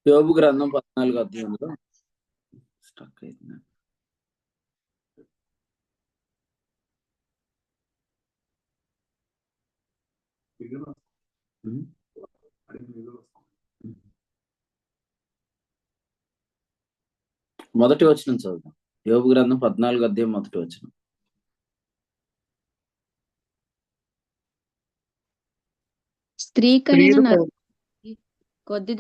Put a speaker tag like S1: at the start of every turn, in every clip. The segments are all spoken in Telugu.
S1: యోబు గ్రంథం 14 అధ్యాయంలో స్టక్ అయింది. మొదటి వచనం చదువుదాం. యోబు గ్రంథం 14 అధ్యాయం మొదటి వచనం.
S2: స్త్రీ కనిన కొద్ది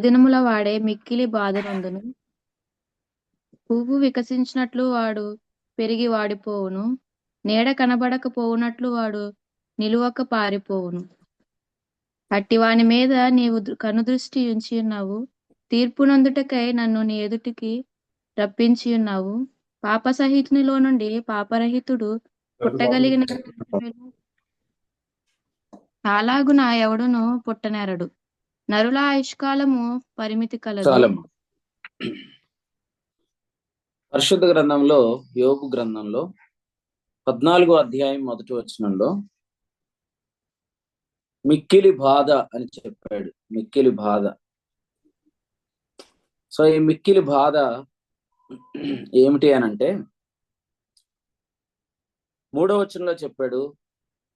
S2: దినముల వాడే మిక్కిలి బాధనొందును. పువ్వు వికసించినట్లు వాడు పెరిగి వాడిపోవును. నీడ కనబడకపోవునట్లు వాడు నిలువక పారిపోవును. అట్టివాని మీద నీవు కనుదృష్టి ఉంచి ఉన్నావు. తీర్పునందుటకై నన్ను నీ ఎదుటికి రప్పించి ఉన్నావు. పాపసహితునిలో నుండి పాపరహితుడు పుట్టగలిగిన అలాగున ఎవడును పుట్టనేరడు. నరుల ఆయుష్కాలము పరిమితి కలదు.
S1: చాలమ్మా. పరిశుద్ధ గ్రంథంలో యోబు గ్రంథంలో 14 అధ్యాయం మొదటి వచనంలో మిక్కిలి బాధ అని చెప్పాడు. మిక్కిలి బాధ. సో ఈ మిక్కిలి బాధ ఏమిటి అనంటే 3వ వచనంలో చెప్పాడు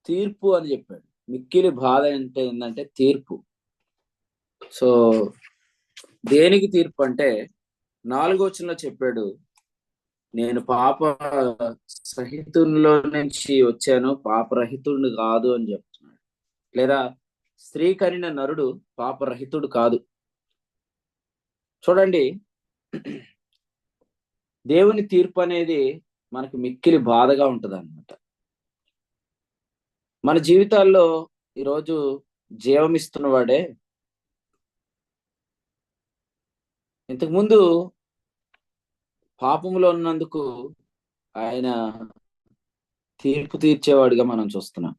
S1: తీర్పు అని చెప్పాడు. మిక్కిలి బాధ అంటే ఏంటంటే తీర్పు. సో దేనికి తీర్పు అంటే 4వ వచనంలో చెప్పాడు నేను పాప సహితుల్లో నుంచి వచ్చాను, పాపరహితుడిని కాదు అని చెప్తున్నాడు. లేదా స్త్రీ కనిన నరుడు పాపరహితుడు కాదు. చూడండి, దేవుని తీర్పు అనేది మనకు మిక్కిలి బాధగా ఉంటది అన్నమాట. మన జీవితాల్లో ఈరోజు జీవమిస్తున్నవాడే ఇంతకుముందు పాపములో ఉన్నందుకు ఆయన తీర్పు తీర్చేవాడిగా మనం చూస్తున్నాం.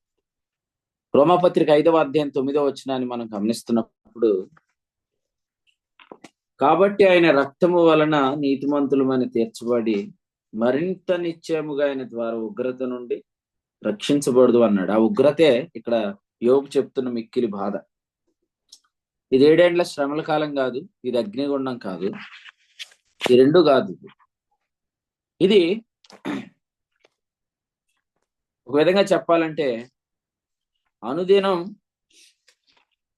S1: రోమాపత్రిక 5వ అధ్యాయం 9వ వచనాన్ని మనం గమనిస్తున్నప్పుడు కాబట్టి ఆయన రక్తము వలన నీతిమంతులమని తీర్చబడి మరింత నిశ్చయముగా ఆయన ద్వారా ఉగ్రత నుండి రక్షించబడదు అన్నాడు. ఆ ఉగ్రతే ఇక్కడ యోబు చెప్తున్న మిక్కిలి బాధ. ఇది 7 ఏండ్ల శ్రమల కాలం కాదు, ఇది అగ్నిగుండం కాదు, ఈ రెండు కాదు. ఇది ఒక విధంగా చెప్పాలంటే అనుదినం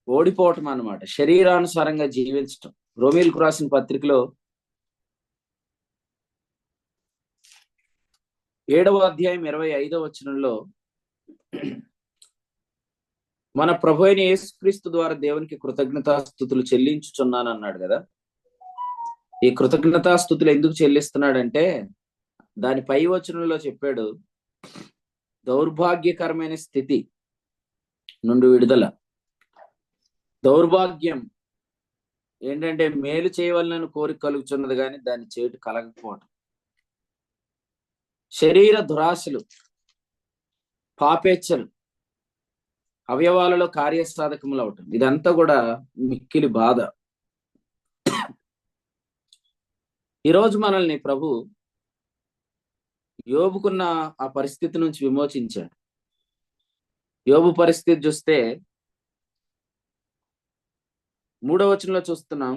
S1: ఓడిపోవటం అన్నమాట, శరీరానుసారంగా జీవించటం. రోమీలకు రాసిన పత్రికలో 7వ అధ్యాయం 25వ వచనంలో మన ప్రభు అయిన యేసుక్రీస్తు ద్వారా దేవునికి కృతజ్ఞతాస్తుతులు చెల్లించుచున్నాను అన్నాడు కదా. ఈ కృతజ్ఞతాస్తుతులు ఎందుకు చెల్లిస్తున్నాడంటే దాని పై వచనంలో చెప్పాడు దౌర్భాగ్యకరమైన స్థితి నుండి విడుదల. దౌర్భాగ్యం ఏంటంటే మేలు చేయవలనని కోరిక కలుగుతున్నది కానీ దాన్ని చేయటం కలగకపోవటం. శరీర దురాశలు, పాపేచ్ఛలు, అవయవాలలో కార్యసాధకములు అవటం, ఇదంతా కూడా మిక్కిలి బాధ. ఈరోజు మనల్ని ప్రభు యోబుకున్న ఆ పరిస్థితి నుంచి విమోచించాడు. యోబు పరిస్థితి చూస్తే 3వ వచనంలో చూస్తున్నాం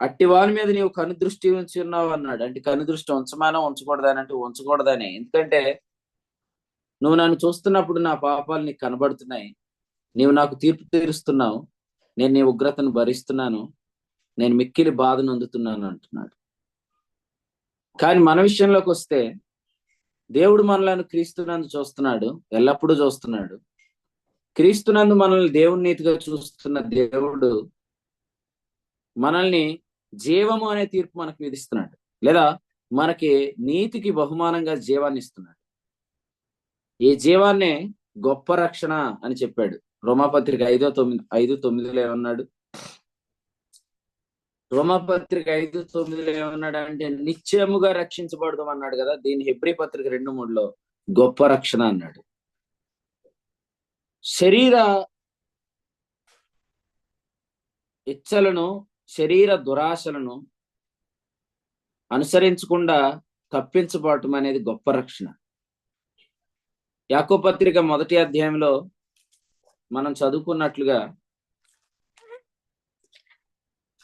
S1: అట్టి వాని మీద నీవు కనుదృష్టి ఉంచి ఉన్నావు అన్నాడు. అంటే కనుదృష్టి ఉంచమానో ఉంచకూడదని అంటే ఉంచకూడదని. ఎందుకంటే నువ్వు నన్ను చూస్తున్నప్పుడు నా పాపాలు నీకు కనబడుతున్నాయి, నీవు నాకు తీర్పు తీరుస్తున్నావు, నేను నీ ఉగ్రతను భరిస్తున్నాను, నేను మిక్కిలి బాధను అందుతున్నాను అంటున్నాడు. కానీ మన విషయంలోకి వస్తే దేవుడు మనలను క్రీస్తునందు చూస్తున్నాడు, ఎల్లప్పుడూ చూస్తున్నాడు. క్రీస్తునందు మనల్ని దేవుని నీతిగా చూస్తున్న దేవుడు మనల్ని జీవము అనే తీర్పు మనకు విధిస్తున్నాడు, లేదా మనకి నీతికి బహుమానంగా జీవాన్ని ఇస్తున్నాడు. ఈ జీవాన్నే గొప్ప రక్షణ అని చెప్పాడు. రోమాపత్రిక 5:9 ఏమన్నాడు? రోమాపత్రిక 5:9 ఏమన్నాడు అంటే నిశ్చయముగా రక్షించబడదాం అన్నాడు కదా. దీని హెబ్రీ పత్రిక 2:3 గొప్ప రక్షణ అన్నాడు. శరీర ఇచ్చలను, శరీర దురాశలను అనుసరించకుండా తప్పించబడటం అనేది గొప్ప రక్షణ. యాకోబు పత్రిక 1వ అధ్యాయంలో మనం చదువుకున్నట్లుగా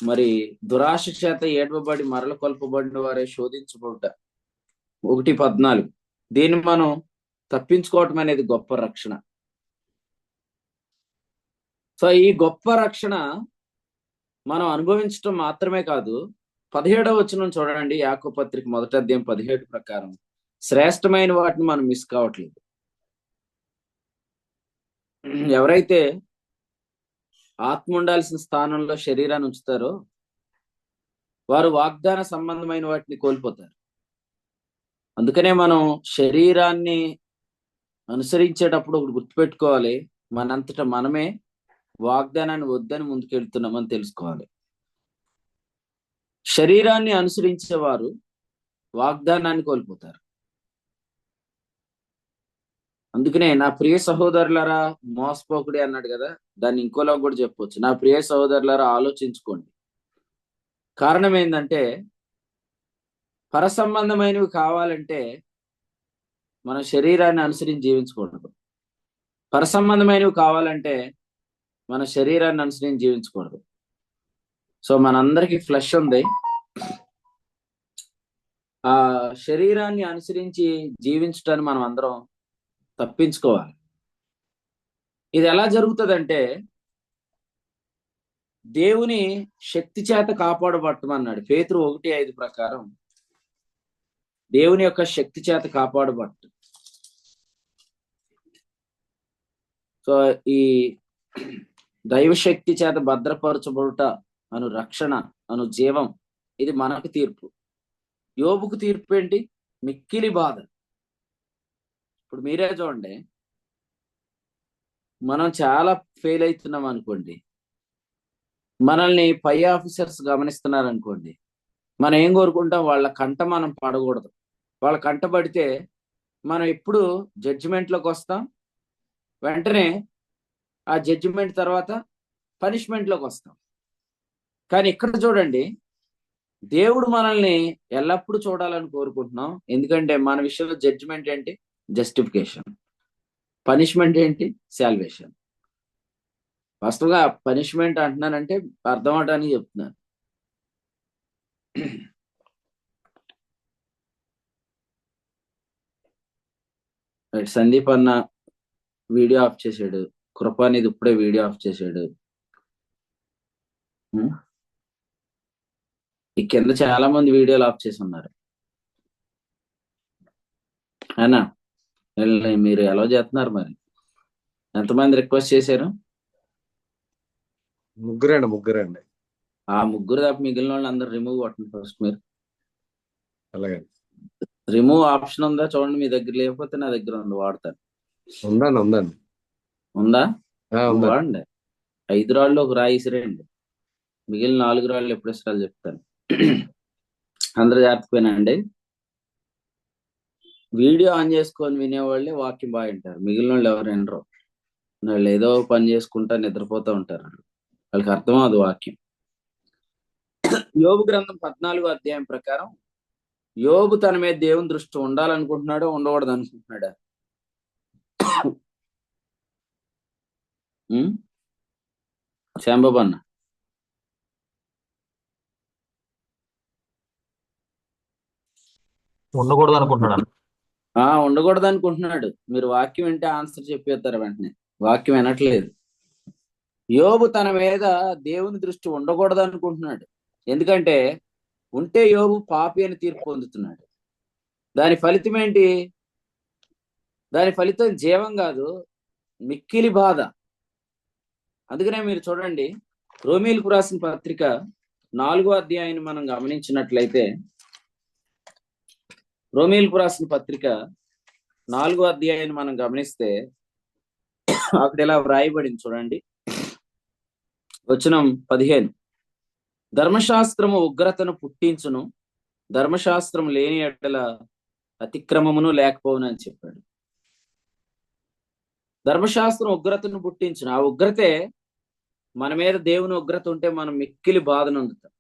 S1: మరి దురాశ చేత ఏడవబడి మరల కొల్పబడిన వారే శోధించబడుట 1:14. దీన్ని మనం తప్పించుకోవటం అనేది గొప్ప రక్షణ. సో ఈ గొప్ప రక్షణ మనం అనుభవించటం మాత్రమే కాదు, 17వ వచనం చూడండి, యాకోబు పత్రిక 1వ అధ్యాయం 17 ప్రకారం శ్రేష్టమైన వాటిని మనం మిస్ కావట్లేదు. ఎవరైతే ఆత్మ ఉండాల్సిన స్థానంలో శరీరాన్ని ఉంచుతారో వారు వాగ్దాన సంబంధమైన వాటిని కోల్పోతారు. అందుకనే మనం శరీరాన్ని అనుసరించేటప్పుడు ఒకటి గుర్తుపెట్టుకోవాలి, మనంతటా మనమే వాగ్దానాన్ని వద్దని ముందుకెళ్తున్నామని తెలుసుకోవాలి. శరీరాన్ని అనుసరించేవారు వాగ్దానాన్ని కోల్పోతారు. అందుకనే నా ప్రియ సహోదరులారా మోసపోకుడి అన్నాడు కదా, దాన్ని ఇంకోలా కూడా చెప్పొచ్చు, నా ప్రియ సహోదరులారా ఆలోచించుకోండి. కారణం ఏంటంటే పరసంబంధమైనవి కావాలంటే మన శరీరాన్ని అనుసరించి జీవించకూడదు. పరసంబంధమైనవి కావాలంటే మన శరీరాన్ని అనుసరించి జీవించకూడదు. సో మనందరికీ ఫ్లెష్ ఉంది, ఆ శరీరాన్ని అనుసరించి జీవించటాన్ని మనం అందరం తప్పించుకోవాలి. ఇది ఎలా జరుగుతుందంటే దేవుని శక్తి చేత కాపాడబట్టమన్నాడు పేతురు 1:5 ప్రకారం. దేవుని యొక్క శక్తి చేత కాపాడబట్టు. సో ఈ దైవశక్తి చేత భద్రపరచబడుట అను రక్షణ అను జీవం, ఇది మనకు తీర్పు. యోబుకు తీర్పు ఏంటి? మిక్కిలి బాధ. ఇప్పుడు మీరే చూడండి, మనం చాలా ఫెయిల్ అవుతున్నాం అనుకోండి, మనల్ని పై ఆఫీసర్స్ గమనిస్తున్నారు అనుకోండి, మనం ఏం కోరుకుంటాం? వాళ్ళ కంట మనం పడకూడదు. వాళ్ళ కంట పడితే మనం ఎప్పుడు జడ్జిమెంట్లోకి వస్తాం, వెంటనే ఆ జడ్జిమెంట్ తర్వాత పనిష్మెంట్లోకి వస్తాం. కానీ ఇక్కడ చూడండి, దేవుడు మనల్ని ఎల్లప్పుడూ చూడాలని కోరుకుంటున్నాం. ఎందుకంటే మన విషయంలో జడ్జిమెంట్ ఏంటి? జస్టిఫికేషన్. పనిష్మెంట్ ఏంటి? సాల్వేషన్. వాస్తవంగా పనిష్మెంట్ అంటున్నానంటే అర్థం అవడానికి చెప్తున్నాను. సందీప్ అన్న వీడియో ఆఫ్ చేశాడు, కృపానిధి ఇప్పుడే వీడియో ఆఫ్ చేశాడు. ఈ కింద చాలా మంది వీడియోలు ఆఫ్ చేసి ఉన్నారు. అయినా మీరు ఎలా చేస్తున్నారు? మరి ఎంతమంది రిక్వెస్ట్ చేశారు?
S3: ముగ్గురండి.
S1: ఆ ముగ్గురు తప్ప మిగిలిన వాళ్ళు అందరు రిమూవ్ కొట్టండి ఫస్ట్. మీరు
S3: అలాగే
S1: రిమూవ్ ఆప్షన్ ఉందా చూడండి, మీ దగ్గర లేకపోతే నా దగ్గర ఉంది, వాడతాను.
S3: ఉందండి.
S1: ఉందా?
S3: ఉంది.
S1: వాడండి. 5 రాళ్ళు ఒక రాయి ఇసిరేయండి, మిగిలిన 4 రాళ్ళు ఎప్పుడు ఇస్తారో చెప్తాను. అందరూ జాగ్రత్తపోయినండి. వీడియో ఆన్ చేసుకొని వినేవాళ్ళే వాక్యం బాగా వింటారు, మిగిలిన వాళ్ళు ఎవరు వినరు. వాళ్ళు ఏదో పని చేసుకుంటా నిద్రపోతూ ఉంటారు, వాళ్ళకి అర్థం అవదు వాక్యం. యోబు గ్రంథం 14వ అధ్యాయం ప్రకారం యోబు తన మీద దేవుని దృష్టి ఉండాలనుకుంటున్నాడో ఉండకూడదు అనుకుంటున్నాడా? శ్యాంబాబు అన్న,
S4: ఉండకూడదు అనుకుంటున్నాడు.
S1: ఉండకూడదు అనుకుంటున్నాడు. మీరు వాక్యం వింటే ఆన్సర్ చెప్పేస్తారు వెంటనే, వాక్యం వినట్లేదు. యోబు తన మీద దేవుని దృష్టి ఉండకూడదు అనుకుంటున్నాడు. ఎందుకంటే ఉంటే యోబు పాపి అని తీర్పు పొందుతున్నాడు. దాని ఫలితం ఏంటి? దాని ఫలితం జీవం కాదు, మిక్కిలి బాధ. అందుకనే మీరు చూడండి, రోమీయులకు రాసిన పత్రిక 4వ అధ్యాయాన్ని మనం గమనించినట్లయితే, రోమీయులకు రాసిన పత్రిక 4వ అధ్యాయాన్ని మనం గమనిస్తే అక్కడ ఇలా వ్రాయబడింది చూడండి, వచనం 15. ధర్మశాస్త్రము ఉగ్రతను పుట్టించును, ధర్మశాస్త్రం లేని ఎడల అతిక్రమమును లేకపోవును అని చెప్పాడు. ధర్మశాస్త్రం ఉగ్రతను పుట్టించును. ఆ ఉగ్రతే మన మీద దేవుని ఉగ్రత ఉంటే మనం మిక్కిలి బాధను అందుతాం.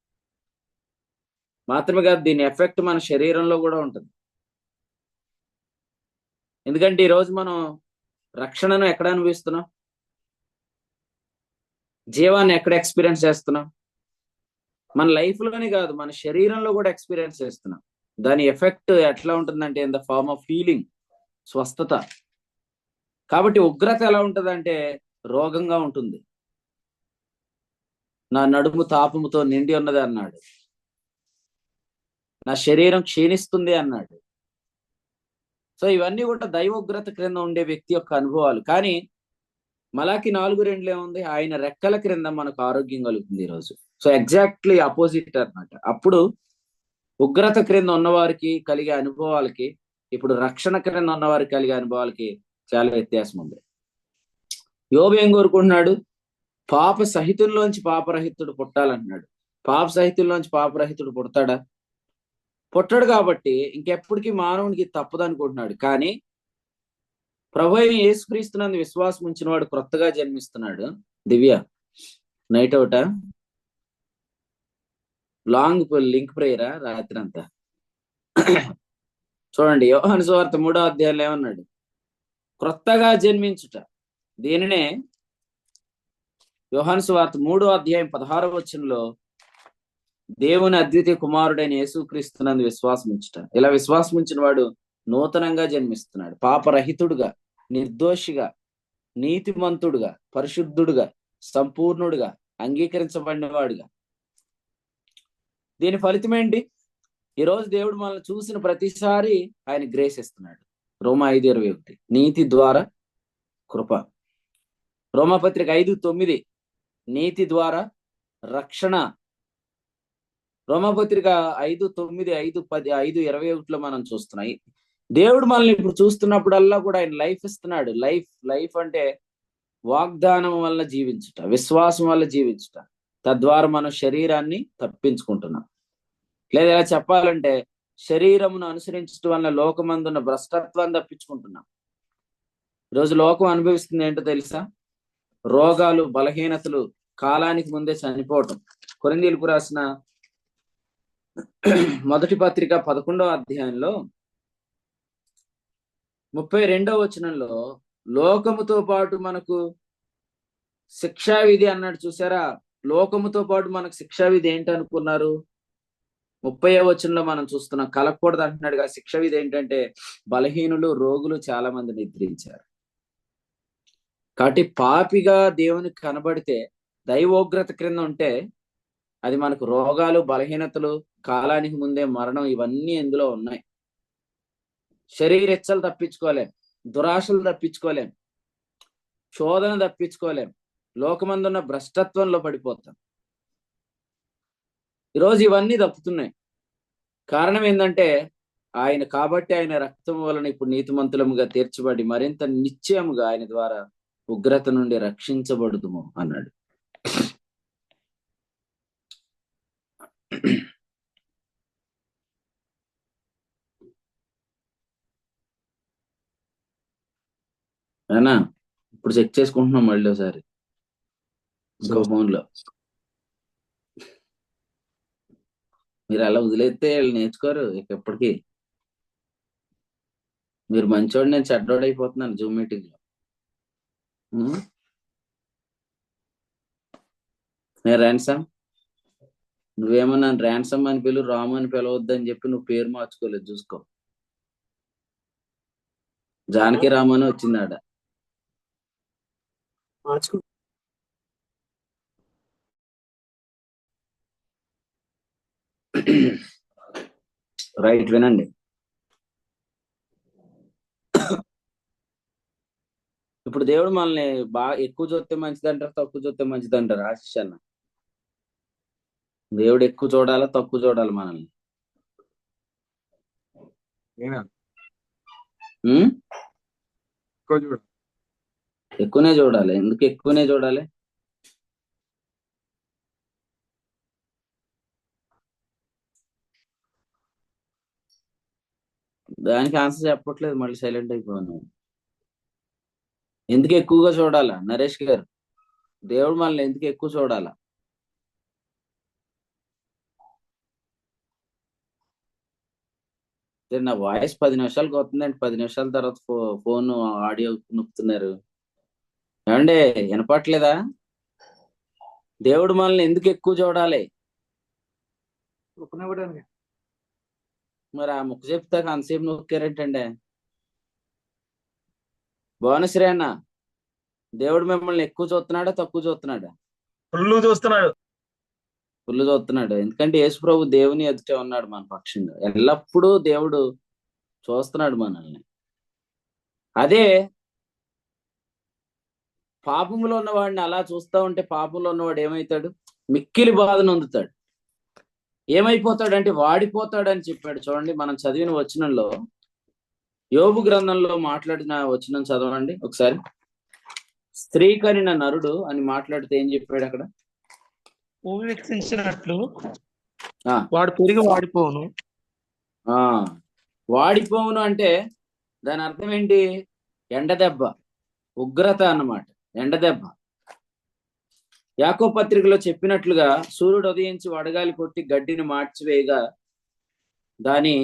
S1: మాత్రమే కాదు, దీని ఎఫెక్ట్ మన శరీరంలో కూడా ఉంటుంది. ఎందుకంటే ఈరోజు మనం రక్షణను ఎక్కడ అనుభవిస్తున్నాం? జీవాన్ని ఎక్కడ ఎక్స్పీరియన్స్ చేస్తున్నాం? మన లైఫ్ లోనే కాదు, మన శరీరంలో కూడా ఎక్స్పీరియన్స్ చేస్తున్నాం. దాని ఎఫెక్ట్ ఎట్లా ఉంటుందంటే in the form of feeling, స్వస్థత. కాబట్టి ఉగ్రత ఎలా ఉంటుందంటే రోగంగా ఉంటుంది. నా నడుము తాపముతో నిండి ఉన్నది అన్నాడు, నా శరీరం క్షీణిస్తుంది అన్నాడు. సో ఇవన్నీ కూడా దైవోగ్రత క్రింద ఉండే వ్యక్తి యొక్క అనుభవాలు. కానీ మలాకి 4:2 ఏముంది? ఆయన రెక్కల క్రింద మనకు ఆరోగ్యం కలుగుతుంది ఈరోజు. సో ఎగ్జాక్ట్లీ అపోజిట్ అన్నమాట. అప్పుడు ఉగ్రత క్రింద ఉన్నవారికి కలిగే అనుభవాలకి, ఇప్పుడు రక్షణ క్రింద ఉన్నవారికి కలిగే అనుభవాలకి చాలా వ్యత్యాసం ఉంది. యోబు ఏం కోరుకుంటున్నాడు? పాప సహితుల్లోంచి పాపరహితుడు పుట్టాలంటున్నాడు. పాప సహితుల్లోంచి పాపరహితుడు పుడతాడా? పుట్టడు. కాబట్టి ఇంకెప్పటికీ మానవునికి తప్పదు అనుకుంటున్నాడు. కానీ ప్రభు అయిన యేసుక్రీస్తునందు విశ్వాసం ఉంచిన వాడు క్రొత్తగా జన్మిస్తున్నాడు. దివ్య నైట్ అవుటా లాంగ్ లింక్ ప్రేయరా రాత్రి అంతా? చూడండి, యోహాను సువార్త 3వ అధ్యాయంలో ఏమన్నాడు? క్రొత్తగా జన్మించుట. దీనినే యోహాను సువార్త 3వ అధ్యాయం 16వ వచనంలో దేవుని అద్వితీయ కుమారుడైన యేసుక్రీస్తునందు విశ్వాసం ఉంచుట. ఇలా విశ్వాసం ఉంచిన వాడు నూతనంగా జన్మిస్తున్నాడు. పాపరహితుడుగా, నిర్దోషిగా, నీతిమంతుడుగా, పరిశుద్ధుడుగా, సంపూర్ణుడుగా, అంగీకరించబడిన వాడుగా. దీని ఫలితం ఏంటి? ఈరోజు దేవుడు మనల్ని చూసిన ప్రతిసారి ఆయన గ్రేస్ ఇస్తున్నాడు. రోమా 5:21 నీతి ద్వారా కృప. రోమాపత్రిక 5:9 నీతి ద్వారా రక్షణ. రోమాపత్రిక 5:9, 5:10, 5:21 మనం చూస్తున్నాయి. దేవుడు మనల్ని ఇప్పుడు చూస్తున్నప్పుడల్లా కూడా ఆయన లైఫ్ ఇస్తున్నాడు. లైఫ్ అంటే వాగ్దానం వల్ల జీవించుట, విశ్వాసం వల్ల జీవించుట. తద్వారా మనం శరీరాన్ని తప్పించుకుంటున్నాం. లేదా ఇలా చెప్పాలంటే శరీరమును అనుసరించడం వల్ల లోకమందున్న భ్రష్టత్వాన్ని తప్పించుకుంటున్నాం. ఈరోజు లోకం అనుభవిస్తుంది ఏంటో తెలుసా? రోగాలు, బలహీనతలు, కాలానికి ముందే చనిపోవటం. కొరింథీయులకు రాసిన మొదటి పత్రిక 11వ అధ్యాయంలో 32వ వచనంలో లోకముతో పాటు మనకు శిక్షావిధి అన్నాడు. చూసారా? లోకముతో పాటు మనకు శిక్షావిధి ఏంటి అనుకున్నారు? 30వ వచనంలో మనం చూస్తున్నాం. కలగకూడదు అంటున్నాడుగా. శిక్షావిధి ఏంటంటే బలహీనులు, రోగులు చాలా మంది నిద్రించారు. కాబట్టి పాపిగా దేవునికి కనబడితే, దైవోగ్రత క్రింద ఉంటే అది మనకు రోగాలు, బలహీనతలు, కాలానికి ముందే మరణం, ఇవన్నీ ఇందులో ఉన్నాయి. శరీరెచ్చలు తప్పించుకోలేం, దురాశలు తప్పించుకోలేం, శోధన తప్పించుకోలేం, లోకమందున్న భ్రష్టత్వంలో పడిపోతాం. ఈరోజు ఇవన్నీ తప్పుతున్నాయి. కారణం ఏంటంటే కాబట్టి ఆయన రక్తం వలన ఇప్పుడు నీతిమంతులముగా తీర్చబడి మరింత నిశ్చయముగా ఆయన ద్వారా ఉగ్రత నుండి రక్షించబడుదుము అన్నాడు. అయినా ఇప్పుడు చెక్ చేసుకుంటున్నాం మళ్ళీ ఒకసారి ఇంకో ఫోన్లో. మీరు అలా వదిలేస్తే వాళ్ళు నేర్చుకోరు ఇక ఎప్పటికీ. మీరు మంచోడు, నేను చెడ్డోడు అయిపోతున్నాను జూమ్ మీటింగ్ లో. నేను ర్యాన్సమ్, నువ్వేమో నన్ను ర్యాన్సమ్ అని పిలు, రాము అని పిలవద్దని చెప్పి నువ్వు పేరు మార్చుకోలేదు. చూసుకో, జానకి రాము అని వచ్చిందాడ. రైట్, వినండి. ఇప్పుడు దేవుడు మనల్ని బాగా ఎక్కువ చూస్తే మంచిది అంటారు, తక్కువ చూస్తే మంచిది అంటారు. ఆశిష్ అన్న, దేవుడు ఎక్కువ చూడాలా తక్కువ చూడాలి మనల్ని? ఎక్కువనే చూడాలి. ఎందుకు ఎక్కువనే చూడాలి? దానికి ఆన్సర్ చెప్పట్లేదు, మళ్ళీ సైలెంట్ అయిపోయాను. ఎందుకు ఎక్కువగా చూడాలా నరేష్ గారు? దేవుడు మనల్ని ఎందుకు ఎక్కువ చూడాలా? నా వాయిస్ 10 నిమిషాలకు వస్తుందండి, 10 నిమిషాల తర్వాత ఫోన్ ఆడియో నొక్కుతున్నారు. ఏమండి, వినపట్లేదా? దేవుడు మనల్ని ఎందుకు ఎక్కువ చూడాలి? మరి ఆ ముక్క చెప్తాక అంతసేపు నొక్కారేంటండి? భువనశ్రీ అన్న, దేవుడు మిమ్మల్ని ఎక్కువ చూస్తున్నాడా తక్కువ చూస్తున్నాడా?
S4: ఫుల్ చూస్తున్నాడు.
S1: ఫుల్ చూస్తున్నాడు. ఎందుకంటే యేసు ప్రభు దేవుని ఎదుటే ఉన్నాడు మన పక్షంగా. ఎల్లప్పుడూ దేవుడు చూస్తున్నాడు మనల్ని. అదే పాపంలో ఉన్నవాడిని అలా చూస్తా ఉంటే పాపంలో ఉన్నవాడు ఏమవుతాడు? మిక్కిలి బాధను పొందుతాడు. ఏమైపోతాడంటే వాడిపోతాడని చెప్పాడు. చూడండి, మనం చదివిన వచనంలో, యోబు గ్రంథంలో మాట్లాడిన వచనం చదవండి ఒకసారి. స్త్రీ కనిన నరుడు అని మాట్లాడితే ఏం చెప్పాడు అక్కడ?
S4: భూమి వికసించినట్లు
S1: ఆ
S4: వాడు పెరిగి వాడిపోను.
S1: ఆ వాడిపోవును అంటే దాని అర్థం ఏంటి? ఎండదెబ్బ, ఉగ్రత అన్నమాట. ఎండదెబ్బ. యాకోబు పత్రికలో చెప్పినట్లుగా సూర్యుడు ఉదయించి వడగాలి కొట్టి గడ్డిని మార్చివేయగా దాని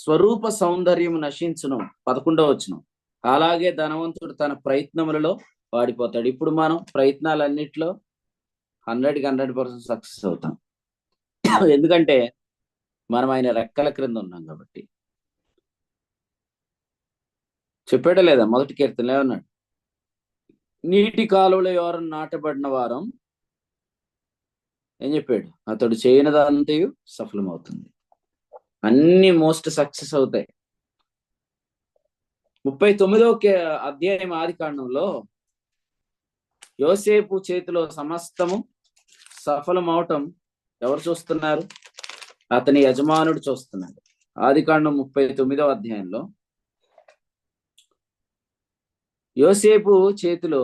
S1: స్వరూప సౌందర్యం నశించును. 11వ వచనం. అలాగే ధనవంతుడు తన ప్రయత్నములలో వాడిపోతాడు. ఇప్పుడు మనం ప్రయత్నాలన్నిట్లో 100% సక్సెస్ అవుతాం. ఎందుకంటే మనం ఆయన రెక్కల క్రింద ఉన్నాం కాబట్టి. చెప్పాడా లేదా? మొదటి కీర్తనలో ఏమన్నాడు? నీటి కాలువలో ఎవరు నాటబడిన వారం ఏం చెప్పాడు? అతడు చేయనిదంతయు సఫలమవుతుంది. అన్ని మోస్ట్ సక్సెస్ అవుతాయి. 39వ అధ్యాయం ఆదికాండంలో యోసేపు చేతిలో సమస్తము సఫలమవటం ఎవరు చూస్తున్నారు? అతని యజమానుడు చూస్తున్నాడు. ఆదికాండం 39వ అధ్యాయంలో యోసేపు చేతిలో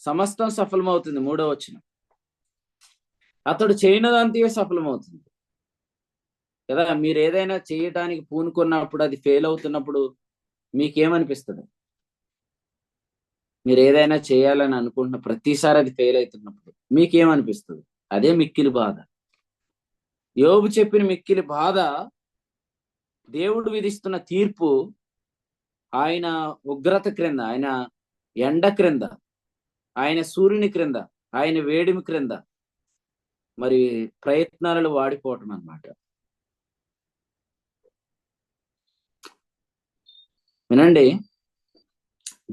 S1: సమస్తం సఫలమవుతుంది. 3వ వచనం. అతడు చేయనిదంతే సఫలమవుతుంది కదా. మీరు ఏదైనా చేయటానికి పూనుకున్నప్పుడు అది ఫెయిల్ అవుతున్నప్పుడు మీకేమనిపిస్తుంది? మీరు ఏదైనా చేయాలని అనుకుంటున్న ప్రతిసారి అది ఫెయిల్ అవుతున్నప్పుడు మీకేమనిపిస్తుంది? అదే మిక్కిలి బాధ. యోబు చెప్పిన మిక్కిలి బాధ దేవుడు విధిస్తున్న తీర్పు. ఆయన ఉగ్రత క్రింద, ఆయన ఎండ క్రింద, ఆయన సూర్యుని క్రింద, ఆయన వేడిమి క్రింద మరి ప్రయత్నాలలో వాడిపోవటం అన్నమాట. వినండి,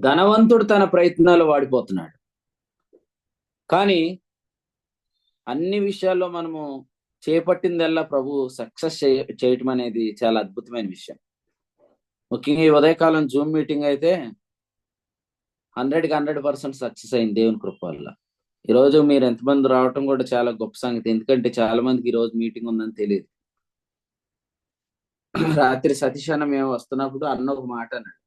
S1: ధనవంతుడు తన ప్రయత్నాలు వాడిపోతున్నాడు. కానీ అన్ని విషయాల్లో మనము చేపట్టిందల్లా ప్రభు సక్సెస్ చేయటం అనేది చాలా అద్భుతమైన విషయం. ముఖ్యంగా ఈ ఉదయకాలం జూమ్ మీటింగ్ అయితే 100% సక్సెస్ అయింది దేవుని కృప వల్ల. ఈరోజు మీరు ఎంతమంది రావటం కూడా చాలా గొప్ప సంగతి. ఎందుకంటే చాలా మందికి ఈరోజు మీటింగ్ ఉందని తెలియదు. రాత్రి సతీష్ అన్న మేము వస్తున్నప్పుడు అన్న ఒక మాట అన్నాడు,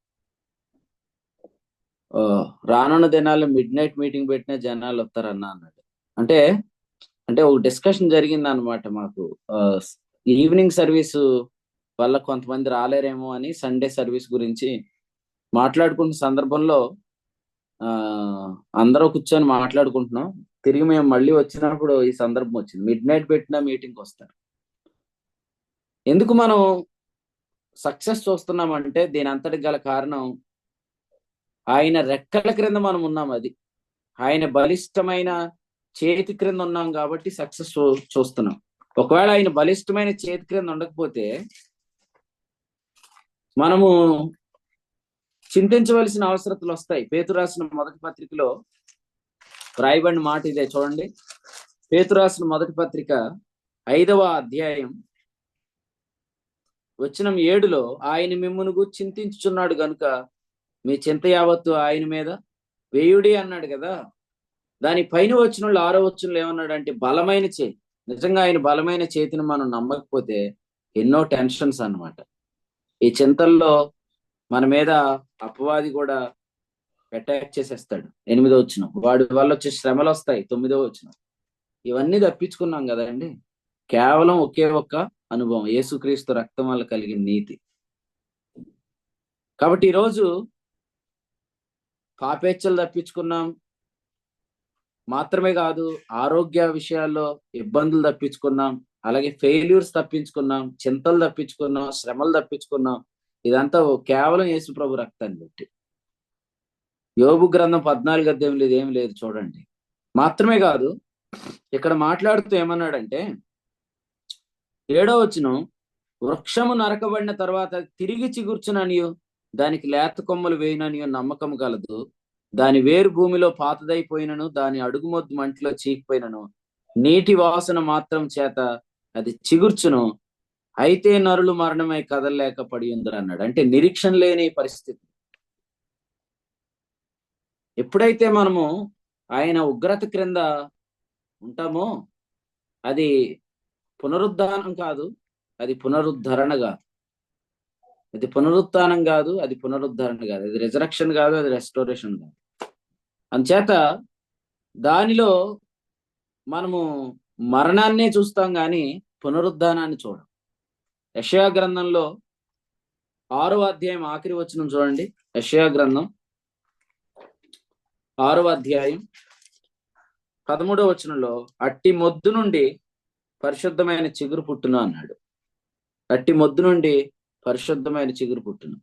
S1: రానున్న దినాల్లో మిడ్-నైట్ మీటింగ్ పెట్టిన జనాలు వస్తారన్న అన్నాడు. అంటే ఒక డిస్కషన్ జరిగింది అనమాట. మాకు ఈవినింగ్ సర్వీస్ వల్ల కొంతమంది రాలేరేమో అని సండే సర్వీస్ గురించి మాట్లాడుకున్న సందర్భంలో అందరూ కూర్చొని మాట్లాడుకుంటున్నాం. తిరిగి మేము మళ్ళీ వచ్చినప్పుడు ఈ సందర్భం వచ్చింది, మిడ్-నైట్ పెట్టిన మీటింగ్కి వస్తారు. ఎందుకు మనం సక్సెస్ చూస్తున్నామంటే దీని అంతటికి గల కారణం ఆయన రెక్కల క్రింద మనం ఉన్నాం. అది ఆయన బలిష్టమైన చేతి క్రింద ఉన్నాం కాబట్టి సక్సెస్ చూస్తున్నాం. ఒకవేళ ఆయన బలిష్టమైన చేతి క్రింద ఉండకపోతే మనము చింతించవలసిన అవసరతలు వస్తాయి. పేతురు రాసిన మొదటి పత్రికలో రాయబడిన మాట ఇదే. చూడండి, పేతురు రాసిన మొదటి పత్రిక 5వ అధ్యాయం వచనం 7లో ఆయన మిమ్మును గూర్చి చింతించుచున్నాడు గనుక మీ చింత యావత్తు ఆయన మీద వేయుడి అన్నాడు కదా. దాని పైన వచనంలో 6వ వచనంలో ఏమన్నాడు అంటే బలమైన చేతి. నిజంగా ఆయన బలమైన చేతిని మనం నమ్మకపోతే ఎన్నో టెన్షన్స్ అన్నమాట. ఈ చింతల్లో మన మీద అపవాది కూడా అటాక్ చేసేస్తాడు. 8వ వచనం, వాడి వల్ల వచ్చే శ్రమలు వస్తాయి. 9వ వచనం. ఇవన్నీ తప్పించుకున్నాం కదండి కేవలం ఒకే ఒక్క అనుభవం, యేసుక్రీస్తు రక్తం వల్ల కలిగిన నీతి. కాబట్టి ఈరోజు పాపేచ్చలు తప్పించుకున్నాం మాత్రమే కాదు, ఆరోగ్య విషయాల్లో ఇబ్బందులు తప్పించుకున్నాం, అలాగే ఫెయిల్యూర్స్ తప్పించుకున్నాం, చింతలు తప్పించుకున్నాం, శ్రమలు తప్పించుకున్నాం. ఇదంతా కేవలం యేసు ప్రభు రక్తాన్ని బట్టి. యోబు గ్రంథం 14వ అధ్యాయంలో ఇదేం లేదు చూడండి. మాత్రమే కాదు, ఇక్కడ మాట్లాడుతూ ఏమన్నాడంటే 7వ వచనం, వృక్షము నరకబడిన తర్వాత తిరిగి చిగుర్చుననియు దానికి లేత కొమ్మలు వేయుననియు నమ్మకం కలదు. దాని వేరు భూమిలో పాతదైపోయినను దాని అడుగుమొద్దు మంటిలో చీకిపోయినను నీటి వాసన మాత్రం చేత అది చిగుర్చును. అయితే నరులు మరణమై కదలలేక పడి ఉందరు అన్నాడు. అంటే నిరీక్షణ లేని పరిస్థితి. ఎప్పుడైతే మనము ఆయన ఉగ్రత క్రింద ఉంటామో అది పునరుద్ధానం కాదు, అది పునరుద్ధరణ కాదు. అది పునరుత్థానం కాదు, అది పునరుద్ధరణ కాదు. అది రిజరక్షన్ కాదు, అది రెస్టోరేషన్ కాదు. అంచేత దానిలో మనము మరణాన్నే చూస్తాం కానీ పునరుద్ధానాన్ని చూడం. యెషయా గ్రంథంలో 6వ అధ్యాయం ఆఖరి వచనం చూడండి. యెషయా గ్రంథం 6వ అధ్యాయం 13వ వచనంలో, అట్టి మొద్దు నుండి పరిశుద్ధమైన చిగురు పుట్టును అన్నాడు. అట్టి మొద్దు నుండి పరిశుద్ధమైన చిగురు పుట్టును.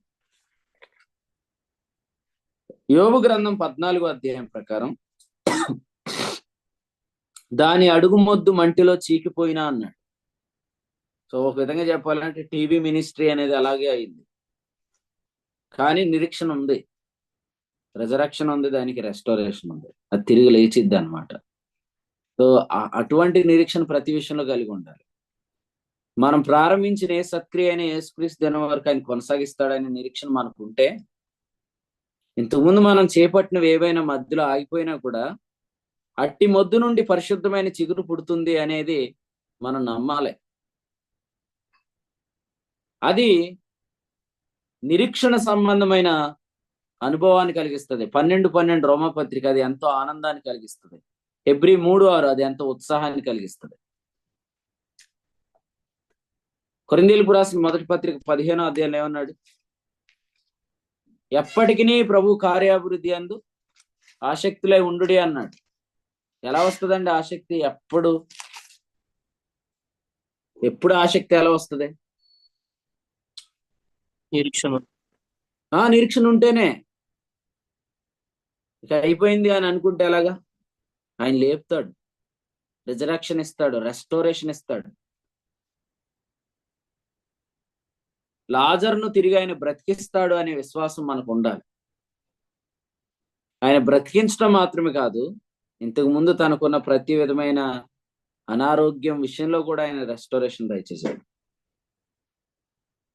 S1: యోబు గ్రంథం 14వ అధ్యాయం ప్రకారం దాని అడుగు మొద్దు మంటిలో చీకిపోయినా అన్నాడు. సో ఒక విధంగా చెప్పాలంటే టీవీ మినిస్ట్రీ అనేది అలాగే అయింది. కానీ నిరీక్షణ ఉంది, రిజరక్షన్ ఉంది, దానికి రెస్టోరేషన్ ఉంది. అది తిరిగి లేచిద్ది అనమాట. సో అటువంటి నిరీక్షణ ప్రతి విషయంలో కలిగి ఉండాలి. మనం ప్రారంభించిన ఏ సత్క్రియ అయిన యేసుక్రీస్తు దినం వరకు ఆయన కొనసాగిస్తాడనే నిరీక్షణ మనకు ఉంటే, ఇంతకుముందు మనం చేపట్టినవి ఏవైనా మధ్యలో ఆగిపోయినా కూడా అట్టి మొద్దు నుండి పరిశుద్ధమైన చిగురు పుడుతుంది అనేది మనం నమ్మాలి. అది నిరీక్షణ సంబంధమైన అనుభవాన్ని కలిగిస్తుంది. 12:12 రోమాపత్రిక అది ఎంతో ఆనందాన్ని కలిగిస్తుంది. హెబ్రీ 3:6 అది ఎంతో ఉత్సాహాన్ని కలిగిస్తుంది. కొరింథీయులకు రాసిన మొదటి పత్రిక 15వ అధ్యాయంలో ఏమన్నాడు? ఎప్పటికీ ప్రభు కార్యాభివృద్ధి అందు ఆసక్తులై ఉండుడి అన్నాడు. ఎలా వస్తుందండి ఆసక్తి? ఎప్పుడు ఆసక్తి ఎలా వస్తుంది? నిరీక్షణ ఉంటేనే. ఇక అయిపోయింది అని అనుకుంటే ఎలాగా? ఆయన లేపుతాడు, రిజరక్షన్ ఇస్తాడు, రెస్టోరేషన్ ఇస్తాడు. లాజరును తిరిగి ఆయన బ్రతికిస్తాడు అనే విశ్వాసం మనకు ఉండాలి. ఆయన బ్రతికించడం మాత్రమే కాదు, ఇంతకు ముందు తనకున్న ప్రతి విధమైన అనారోగ్యం విషయంలో కూడా ఆయన రెస్టోరేషన్ దయచేశాడు.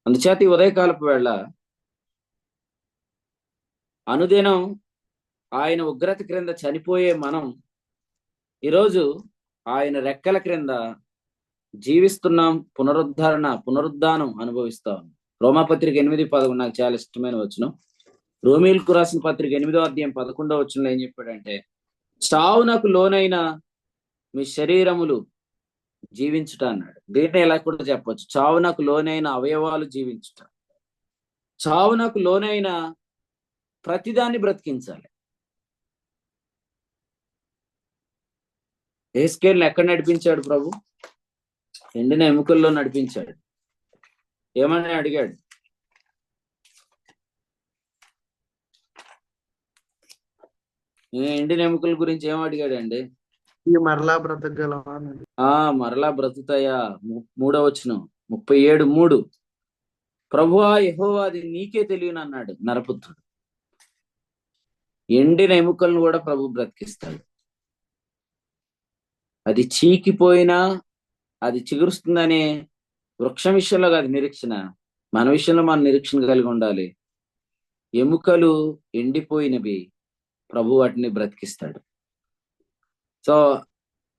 S1: అందుచేత ఈ ఉదయకాలపు వేళ అనుదినం ఆయన ఉగ్రత క్రింద చనిపోయే మనం ఈరోజు ఆయన రెక్కల క్రింద జీవిస్తున్నాం. పునరుద్ధానం అనుభవిస్తాం. రోమాపత్రిక 8:11 నాకు చాలా ఇష్టమైన వచనం. రోమీయులకు రాసిన పత్రిక 8వ అధ్యాయం 11వ వచనంలో ఏం చెప్పాడంటే, చావునకు లోనైన మీ శరీరములు జీవించుట అన్నాడు. దీంట్లో ఇలా కూడా చెప్పొచ్చు, చావునకు లోనైన అవయవాలు జీవించుట. చావునకు లోనైన ప్రతిదాన్ని బ్రతికించాలి. యెహెజ్కేలును ఎక్కడ నడిపించాడు ప్రభు? ఎండిన ఎముకల్లో నడిపించాడు. ఏమని అడిగాడు? ఎండిన ఎముకల గురించి ఏం అడిగాడండి?
S4: మరలా బ్రతకగలవా?
S1: మరలా బ్రతుకుతాయా? 3వ వచనం 37:3, ప్రభువా యెహోవా అది నీకే తెలియను అన్నాడు నరపుత్రుడు. ఎండిన ఎముకలను కూడా ప్రభు బ్రతికిస్తాడు. అది చీకిపోయినా అది చిగురుస్తుందనే వృక్షం విషయంలో కాదు నిరీక్షణ, మన విషయంలో మన నిరీక్షణ కలిగి ఉండాలి. ఎముకలు ఎండిపోయినవి, ప్రభు వాటిని బ్రతికిస్తాడు. సో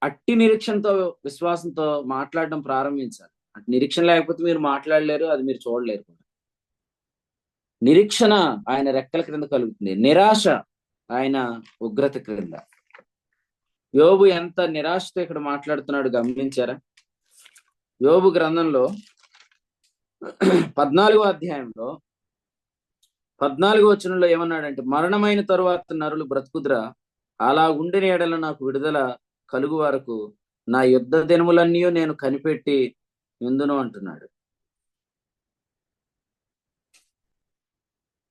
S1: అట్టి నిరీక్షణతో విశ్వాసంతో మాట్లాడడం ప్రారంభించాలి. అటు నిరీక్షణ లేకపోతే మీరు మాట్లాడలేరు, అది మీరు చూడలేరు కూడా. నిరీక్షణ ఆయన రెక్కల క్రింద కలుగుతుంది, నిరాశ ఆయన ఉగ్రత క్రింద. యోబు ఎంత నిరాశతో ఇక్కడ మాట్లాడుతున్నాడు గమనించారా? యోబు గ్రంథంలో 14వ అధ్యాయంలో 14వ వచనంలో ఏమన్నాడంటే, మరణమైన తరువాత నరులు బ్రతుకుదురా, అలా ఉండిన ఎడల నాకు విడుదల కలుగు వరకు నా యుద్ధ దినములన్నీ నేను కనిపెట్టి ఎందును అంటున్నాడు.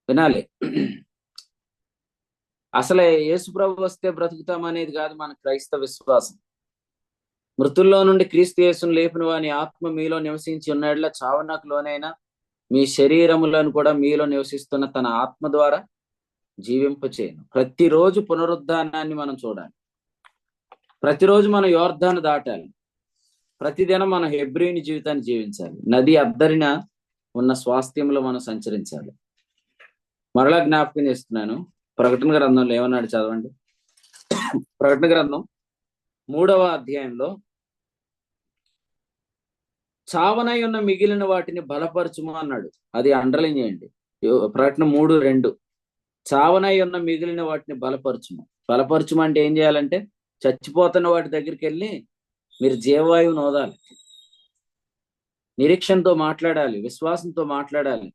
S1: వినాలి. అసలే యేసు ప్రభు వస్తే బ్రతుకుతాం అనేది కాదు మన క్రైస్తవ విశ్వాసం. మృతుల్లో నుండి క్రీస్తు యేసును లేపిన వాని ఆత్మ మీలో నివసించి ఉన్నట్ల చావనకు లోనైనా మీ శరీరములను కూడా మీలో నివసిస్తున్న తన ఆత్మ ద్వారా జీవింపచేయను. ప్రతిరోజు పునరుద్ధానాన్ని మనం చూడాలి. ప్రతిరోజు మనం యోర్దాను దాటాలి. ప్రతిదినం మనం హెబ్రీని జీవితాన్ని జీవించాలి. నది అద్దరిన ఉన్న స్వాస్థ్యంలో మనం సంచరించాలి. మరలా జ్ఞాపకం చేస్తున్నాను, ప్రకటన గ్రంథంలో ఏమన్నాడు చదవండి. ప్రకటన గ్రంథం 3వ అధ్యాయంలో చావనై ఉన్న మిగిలిన వాటిని బలపరచుము అన్నాడు. అది అండర్లైన్ చేయండి. ప్రకటన 3:2 చావనై ఉన్న మిగిలిన వాటిని బలపరచుము. బలపరచుము అంటే ఏం చేయాలంటే చచ్చిపోతున్న వాటి దగ్గరికి వెళ్ళి మీరు జీవవాయువును ఓదాలి, నిరీక్షణతో మాట్లాడాలి, విశ్వాసంతో మాట్లాడాలి.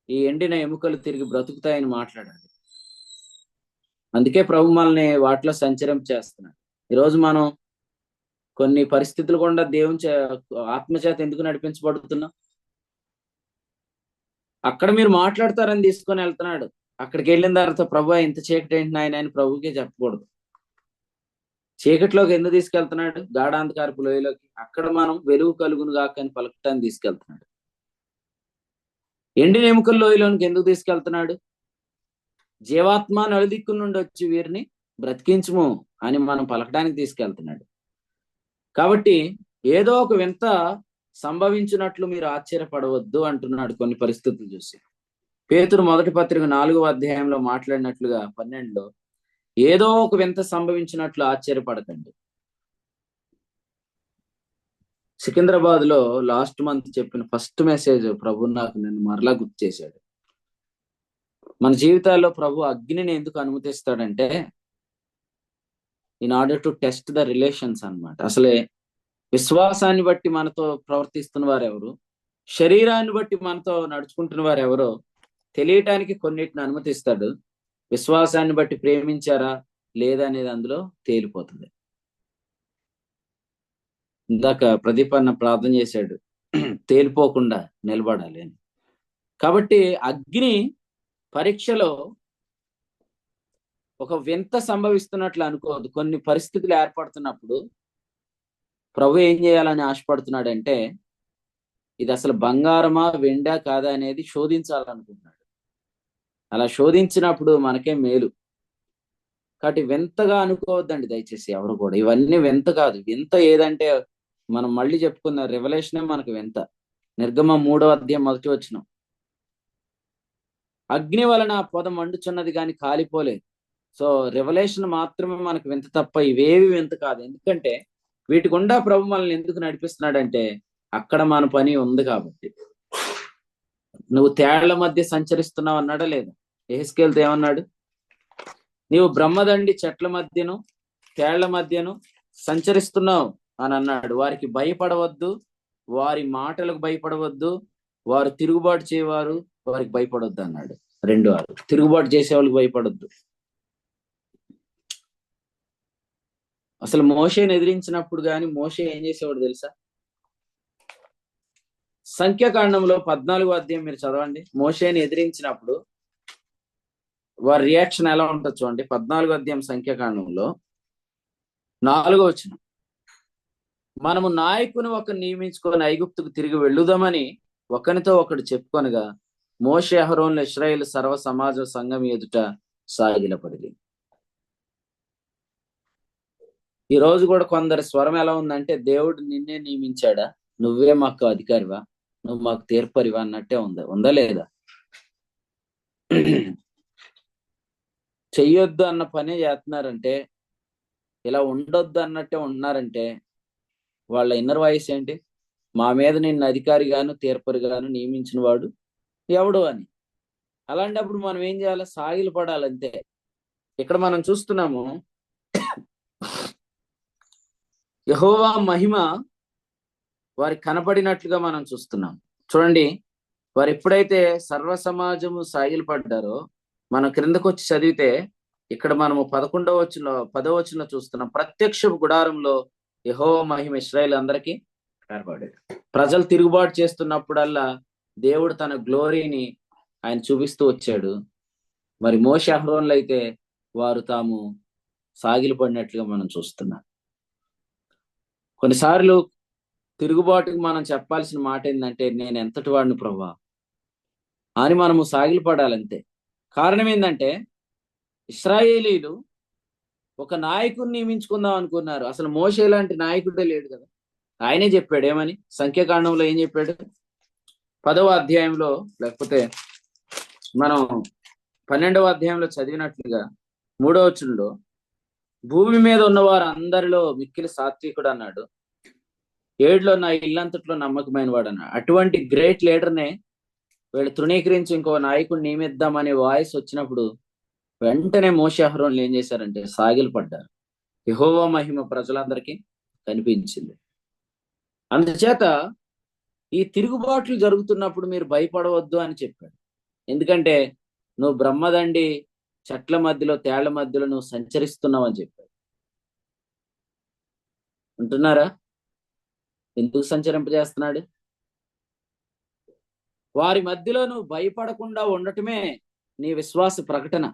S1: ఈ ఎండిన ఎముకలు తిరిగి బ్రతుకుతాయని మాట్లాడాలి. అందుకే ప్రభు మనల్ని వాటిలో సంచరం చేస్తున్నాడు. ఈరోజు మనం కొన్ని పరిస్థితులు కూడా దేవుని ఆత్మచేత ఎందుకు నడిపించబడుతున్నాం? అక్కడ మీరు మాట్లాడతారని తీసుకొని వెళ్తున్నాడు. అక్కడికి వెళ్ళిన తర్వాత ప్రభు ఇంత చీకటి ఏంటి నాయన అని ప్రభుకే చెప్పకూడదు. చీకటిలోకి ఎందుకు తీసుకెళ్తున్నాడు? గాఢాంధకారపు లోయలోకి. అక్కడ మనం వెలుగు కలుగును గాక అని పలకటాన్ని తీసుకెళ్తున్నాడు. ఎండిన ఎముకల లోయలోనికి ఎందుకు తీసుకెళ్తున్నాడు? జీవాత్మ నలుదిక్కుల నుండి వచ్చి వీరిని బ్రతికించుము అని మనం పలకడానికి తీసుకెళ్తున్నాడు. కాబట్టి ఏదో ఒక వింత సంభవించినట్లు మీరు ఆశ్చర్యపడవద్దు అంటున్నాడు. కొన్ని పరిస్థితులు చూసి పేతురు మొదటి పత్రిక 4వ అధ్యాయంలో మాట్లాడినట్లుగా 12లో ఏదో ఒక వింత సంభవించినట్లు ఆశ్చర్యపడకండి. సికింద్రాబాద్ లో లాస్ట్ మంత్ చెప్పిన ఫస్ట్ మెసేజ్ ప్రభు నాకు నన్ను మరలా గుర్తు చేశాడు. మన జీవితాల్లో ప్రభు అగ్నిని ఎందుకు అనుమతిస్తాడంటే in order to test the relations అన్నమాట. అసలే విశ్వాసాన్ని బట్టి మనతో ప్రవర్తిస్తున్న వారు ఎవరు, శరీరాన్ని బట్టి మనతో నడుచుకుంటున్న వారు ఎవరో తెలియటానికి కొన్నిటిని అనుమతిస్తాడు. విశ్వాసాన్ని బట్టి ప్రేమించారా లేదా అనేది అందులో తేలిపోతుంది. ఇందాక ప్రదీప్ అన్న ప్రార్థన చేశాడు, తేలిపోకుండా నిలబడాలి అని. కాబట్టి అగ్ని పరీక్షలో ఒక వింత సంభవిస్తున్నట్లు అనుకోవద్దు. కొన్ని పరిస్థితులు ఏర్పడుతున్నప్పుడు ప్రభు ఏం చేయాలని ఆశపడుతున్నాడంటే ఇది అసలు బంగారమా వెండా కాదా అనేది శోధించాలనుకుంటున్నాడు. అలా శోధించినప్పుడు మనకే మేలు. కాబట్టి వింతగా అనుకోవద్దండి దయచేసి ఎవరు కూడా. ఇవన్నీ వింత కాదు. వింత ఏదంటే మనం మళ్ళీ చెప్పుకున్న రెవల్యూషనే మనకు వింత. నిర్గమం 3వ అధ్యాయం 1వ వచనం, అగ్ని వలన పొద మండుచున్నది కానీ కాలిపోలేదు. సో రెవల్యూషన్ మాత్రమే మనకు వింత తప్ప ఇవేవి వింత కాదు. ఎందుకంటే వీటి గుండా ప్రభు మనల్ని ఎందుకు నడిపిస్తున్నాడంటే అక్కడ మన పని ఉంది కాబట్టి. నువ్వు తేళ్ల మధ్య సంచరిస్తున్నావు అన్నాడా లేదా? యెహెజ్కేలుతో ఏమన్నాడు? నీవు బ్రహ్మదండి చెట్ల మధ్యను తేళ్ల మధ్యను సంచరిస్తున్నావు అని అన్నాడు. వారికి భయపడవద్దు, వారి మాటలకు భయపడవద్దు, వారు తిరుగుబాటు చేయవారు, వారికి భయపడొద్దు అన్నాడు. 2 తిరుగుబాటు చేసే వాళ్ళకి భయపడొద్దు. అసలు మోషేని ఎదిరించినప్పుడు కానీ మోషే ఏం చేసేవాడు తెలుసా? సంఖ్యాకాండంలో 14వ అధ్యాయం మీరు చదవండి. మోషేని ఎదిరించినప్పుడు వారి రియాక్షన్ ఎలా ఉంటుంది చూడండి. 14వ అధ్యాయం సంఖ్యాకాండంలో 4వ వచనం, మనము నాయకుని ఒకరు నియమించుకొని ఐగుప్తుకు తిరిగి వెళ్ళుదామని ఒకరితో ఒకడు చెప్పుకొనగా మోషే అహరోనులు ఇశ్రాయేలు సర్వ సమాజ సంఘం ఎదుట సాగిలపడింది. ఈ రోజు కూడా కొందరి స్వరం ఎలా ఉందంటే దేవుడు నిన్నే నియమించాడా, నువ్వే మాకు అధికారివా, నువ్వు మాకు తీర్పరివా అన్నట్టే ఉందా లేదా? చెయ్యొద్దు అన్న పనే చేస్తున్నారంటే, ఇలా ఉండొద్దు అన్నట్టే ఉంటున్నారంటే వాళ్ళ ఇన్నర్ వాయిస్ ఏంటి? మా మీద నిన్ను అధికారిగాను తీర్పరిగాను నియమించిన వాడు ఎవడు అని. అలాంటప్పుడు మనం ఏం చేయాలి? సాగిలు పడాలంతే. ఇక్కడ మనం చూస్తున్నాము యెహోవా మహిమ వారికి కనపడినట్లుగా మనం చూస్తున్నాం. చూడండి, వారు ఎప్పుడైతే సర్వ సమాజము సాగిలు పడ్డారో మనం క్రిందకు వచ్చి చదివితే ఇక్కడ మనము 10వ వచనంలో చూస్తున్నాం. ప్రత్యక్ష గుడారంలో యెహోవా మహిమ ఇశ్రాయేలు అందరికీ కనపడేది. ప్రజలు తిరుగుబాటు చేస్తున్నప్పుడల్లా దేవుడు తన గ్లోరీని ఆయన చూపిస్తూ వచ్చాడు. మరి మోషే అహరోనులు అయితే వారు తాము సాగిలు పడినట్లుగా మనం చూస్తున్నాం. కొన్నిసార్లు తిరుగుబాటుకు మనం చెప్పాల్సిన మాట ఏంటంటే, నేను ఎంతటి వాడిని ప్రభా అని మనము సాగిలపడాలంతే. కారణం ఏంటంటే, ఇశ్రాయేలీలు ఒక నాయకుడిని నియమించుకుందాం అనుకున్నారు. అసలు మోషే లాంటి నాయకుడే లేడు కదా. ఆయనే చెప్పాడు ఏమని, సంఖ్యాకాండంలో ఏం చెప్పాడు, 10వ అధ్యాయంలో, లేకపోతే మనం 12వ అధ్యాయంలో చదివినట్లుగా 3వ వచనంలో, భూమి మీద ఉన్న వారు అందరిలో మిక్కిలి సాత్వికుడు అన్నాడు, ఏడులో నా ఇల్లంతట్లో నమ్మకమైన వాడు అన్నాడు. అటువంటి గ్రేట్ లీడర్నే వీళ్ళు తృణీకరించి ఇంకో నాయకుడిని నియమిద్దామనే వాయిస్ వచ్చినప్పుడు వెంటనే మోషే అహరోన్లు ఏం చేశారంటే సాగిలు పడ్డారు. యెహోవా మహిమ ప్రజలందరికీ కనిపించింది. అందుచేత ఈ తిరుగుబాట్లు జరుగుతున్నప్పుడు మీరు భయపడవద్దు అని చెప్పాడు. ఎందుకంటే నువ్వు బ్రహ్మదండి చెట్ల మధ్యలో తేళ్ల మధ్యలో నువ్వు సంచరిస్తున్నావు అని చెప్పాడు. ఉంటున్నారా? ఎందుకు సంచరింపజేస్తున్నాడు? వారి మధ్యలో నువ్వు భయపడకుండా ఉండటమే నీ విశ్వాస ప్రకటన.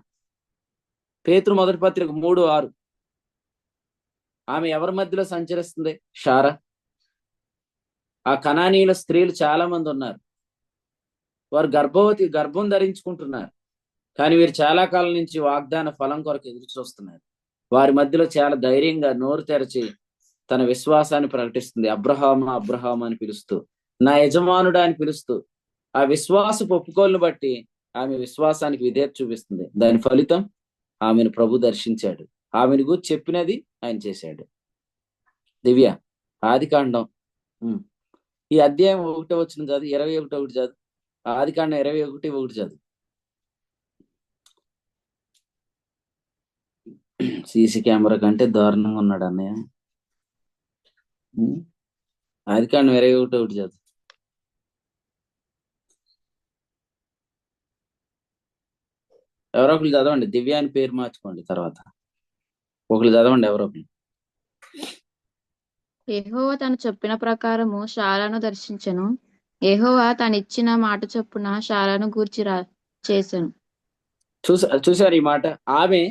S1: పేతురు మొదటి పత్రిక 3:6. ఆమె ఎవరి మధ్యలో సంచరిస్తుంది? షారా. ఆ కనానీయుల స్త్రీలు చాలా మంది ఉన్నారు. వారు గర్భం ధరించుకుంటున్నారు. కానీ వీరు చాలా కాలం నుంచి వాగ్దాన ఫలం కొరకు ఎదురు చూస్తున్నారు. వారి మధ్యలో చాలా ధైర్యంగా నోరు తెరచి తన విశ్వాసాన్ని ప్రకటిస్తుంది. అబ్రహాము అబ్రహాము అని పిలుస్తూ, నా యజమానుడా అని పిలుస్తూ, ఆ విశ్వాసపు ఒప్పుకోలను బట్టి ఆమె విశ్వాసానికి విధేయత చూపిస్తుంది. దాని ఫలితం ఆమెను ప్రభు దర్శించాడు. ఆమెను గురించి చెప్పినది ఆయన చేశాడు. దివ్య, ఆదికాండం ఈ అధ్యాయం 1వ వచనం చదువు, 21 చదువు. ఆదికాండం 21:1 చదువు. సీసీ కెమెరా కంటే దారుణంగా ఉన్నాడు అన్నయ్య. ఆదికాండం 21:1 చదువు. ఎవరో ఒకరు చదవండి. దివ్య అని పేరు మార్చుకోండి. తర్వాత ఒకరు చదవండి ఎవరో ఒకరు.
S2: యెహోవా తను చెప్పిన ప్రకారము శారాను దర్శించెను. యెహోవా తను ఇచ్చిన మాట చొప్పున శారాను గూర్చి చేసెను.
S1: చూసారు ఈ మాట? ఆమె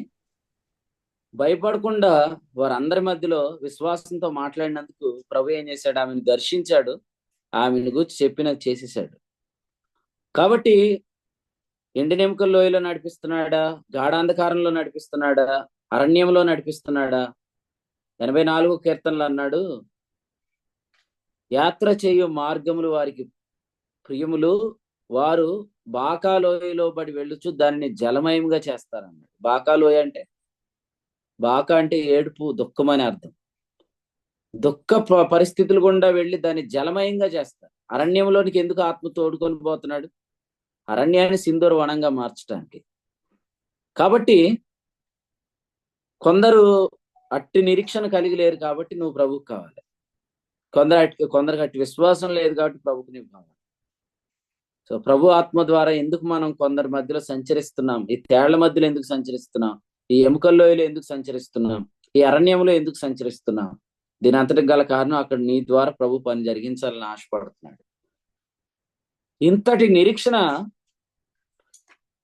S1: భయపడకుండా వారందరి మధ్యలో విశ్వాసంతో మాట్లాడినందుకు ప్రభు ఏం చేశాడు? ఆమెను దర్శించాడు. ఆమెను గురించి చెప్పినది చేసేసాడు. కాబట్టి ఎండినెముకల లోయలో నడిపిస్తున్నాడా? గాఢాంధకారంలో నడిపిస్తున్నాడా? అరణ్యంలో నడిపిస్తున్నాడా? 84వ కీర్తనలు అన్నాడు, యాత్ర చేయు మార్గములు వారికి ప్రియములు, వారు బాకాలోయలో బడి వెళ్ళుచు దాన్ని జలమయంగా చేస్తారన్నాడు. బాకాలోయ అంటే, బాకా అంటే ఏడుపు, దుఃఖం అని అర్థం. దుఃఖ పరిస్థితులు గుండా వెళ్ళి దాన్ని జలమయంగా చేస్తారు. అరణ్యంలోనికి ఎందుకు ఆత్మ తోడుకొని పోతున్నాడు? అరణ్యాన్ని సింధూర వనంగా మార్చడానికి. కాబట్టి కొందరు అట్టి నిరీక్షణ కలిగి లేరు కాబట్టి నువ్వు ప్రభుకు కావాలి. కొందరికి అట్టి విశ్వాసం లేదు కాబట్టి ప్రభుకు నువ్వు కావాలి. సో ప్రభు ఆత్మ ద్వారా ఎందుకు మనం కొందరి మధ్యలో సంచరిస్తున్నాం? ఈ తేళ్ల మధ్యలో ఎందుకు సంచరిస్తున్నాం? ఈ ఎముకల్లోయలో ఎందుకు సంచరిస్తున్నాం? ఈ అరణ్యంలో ఎందుకు సంచరిస్తున్నాం? దీని అంతటికి గల కారణం అక్కడ నీ ద్వారా ప్రభు పని జరిగించాలని ఆశపడుతున్నాడు. ఇంతటి నిరీక్షణ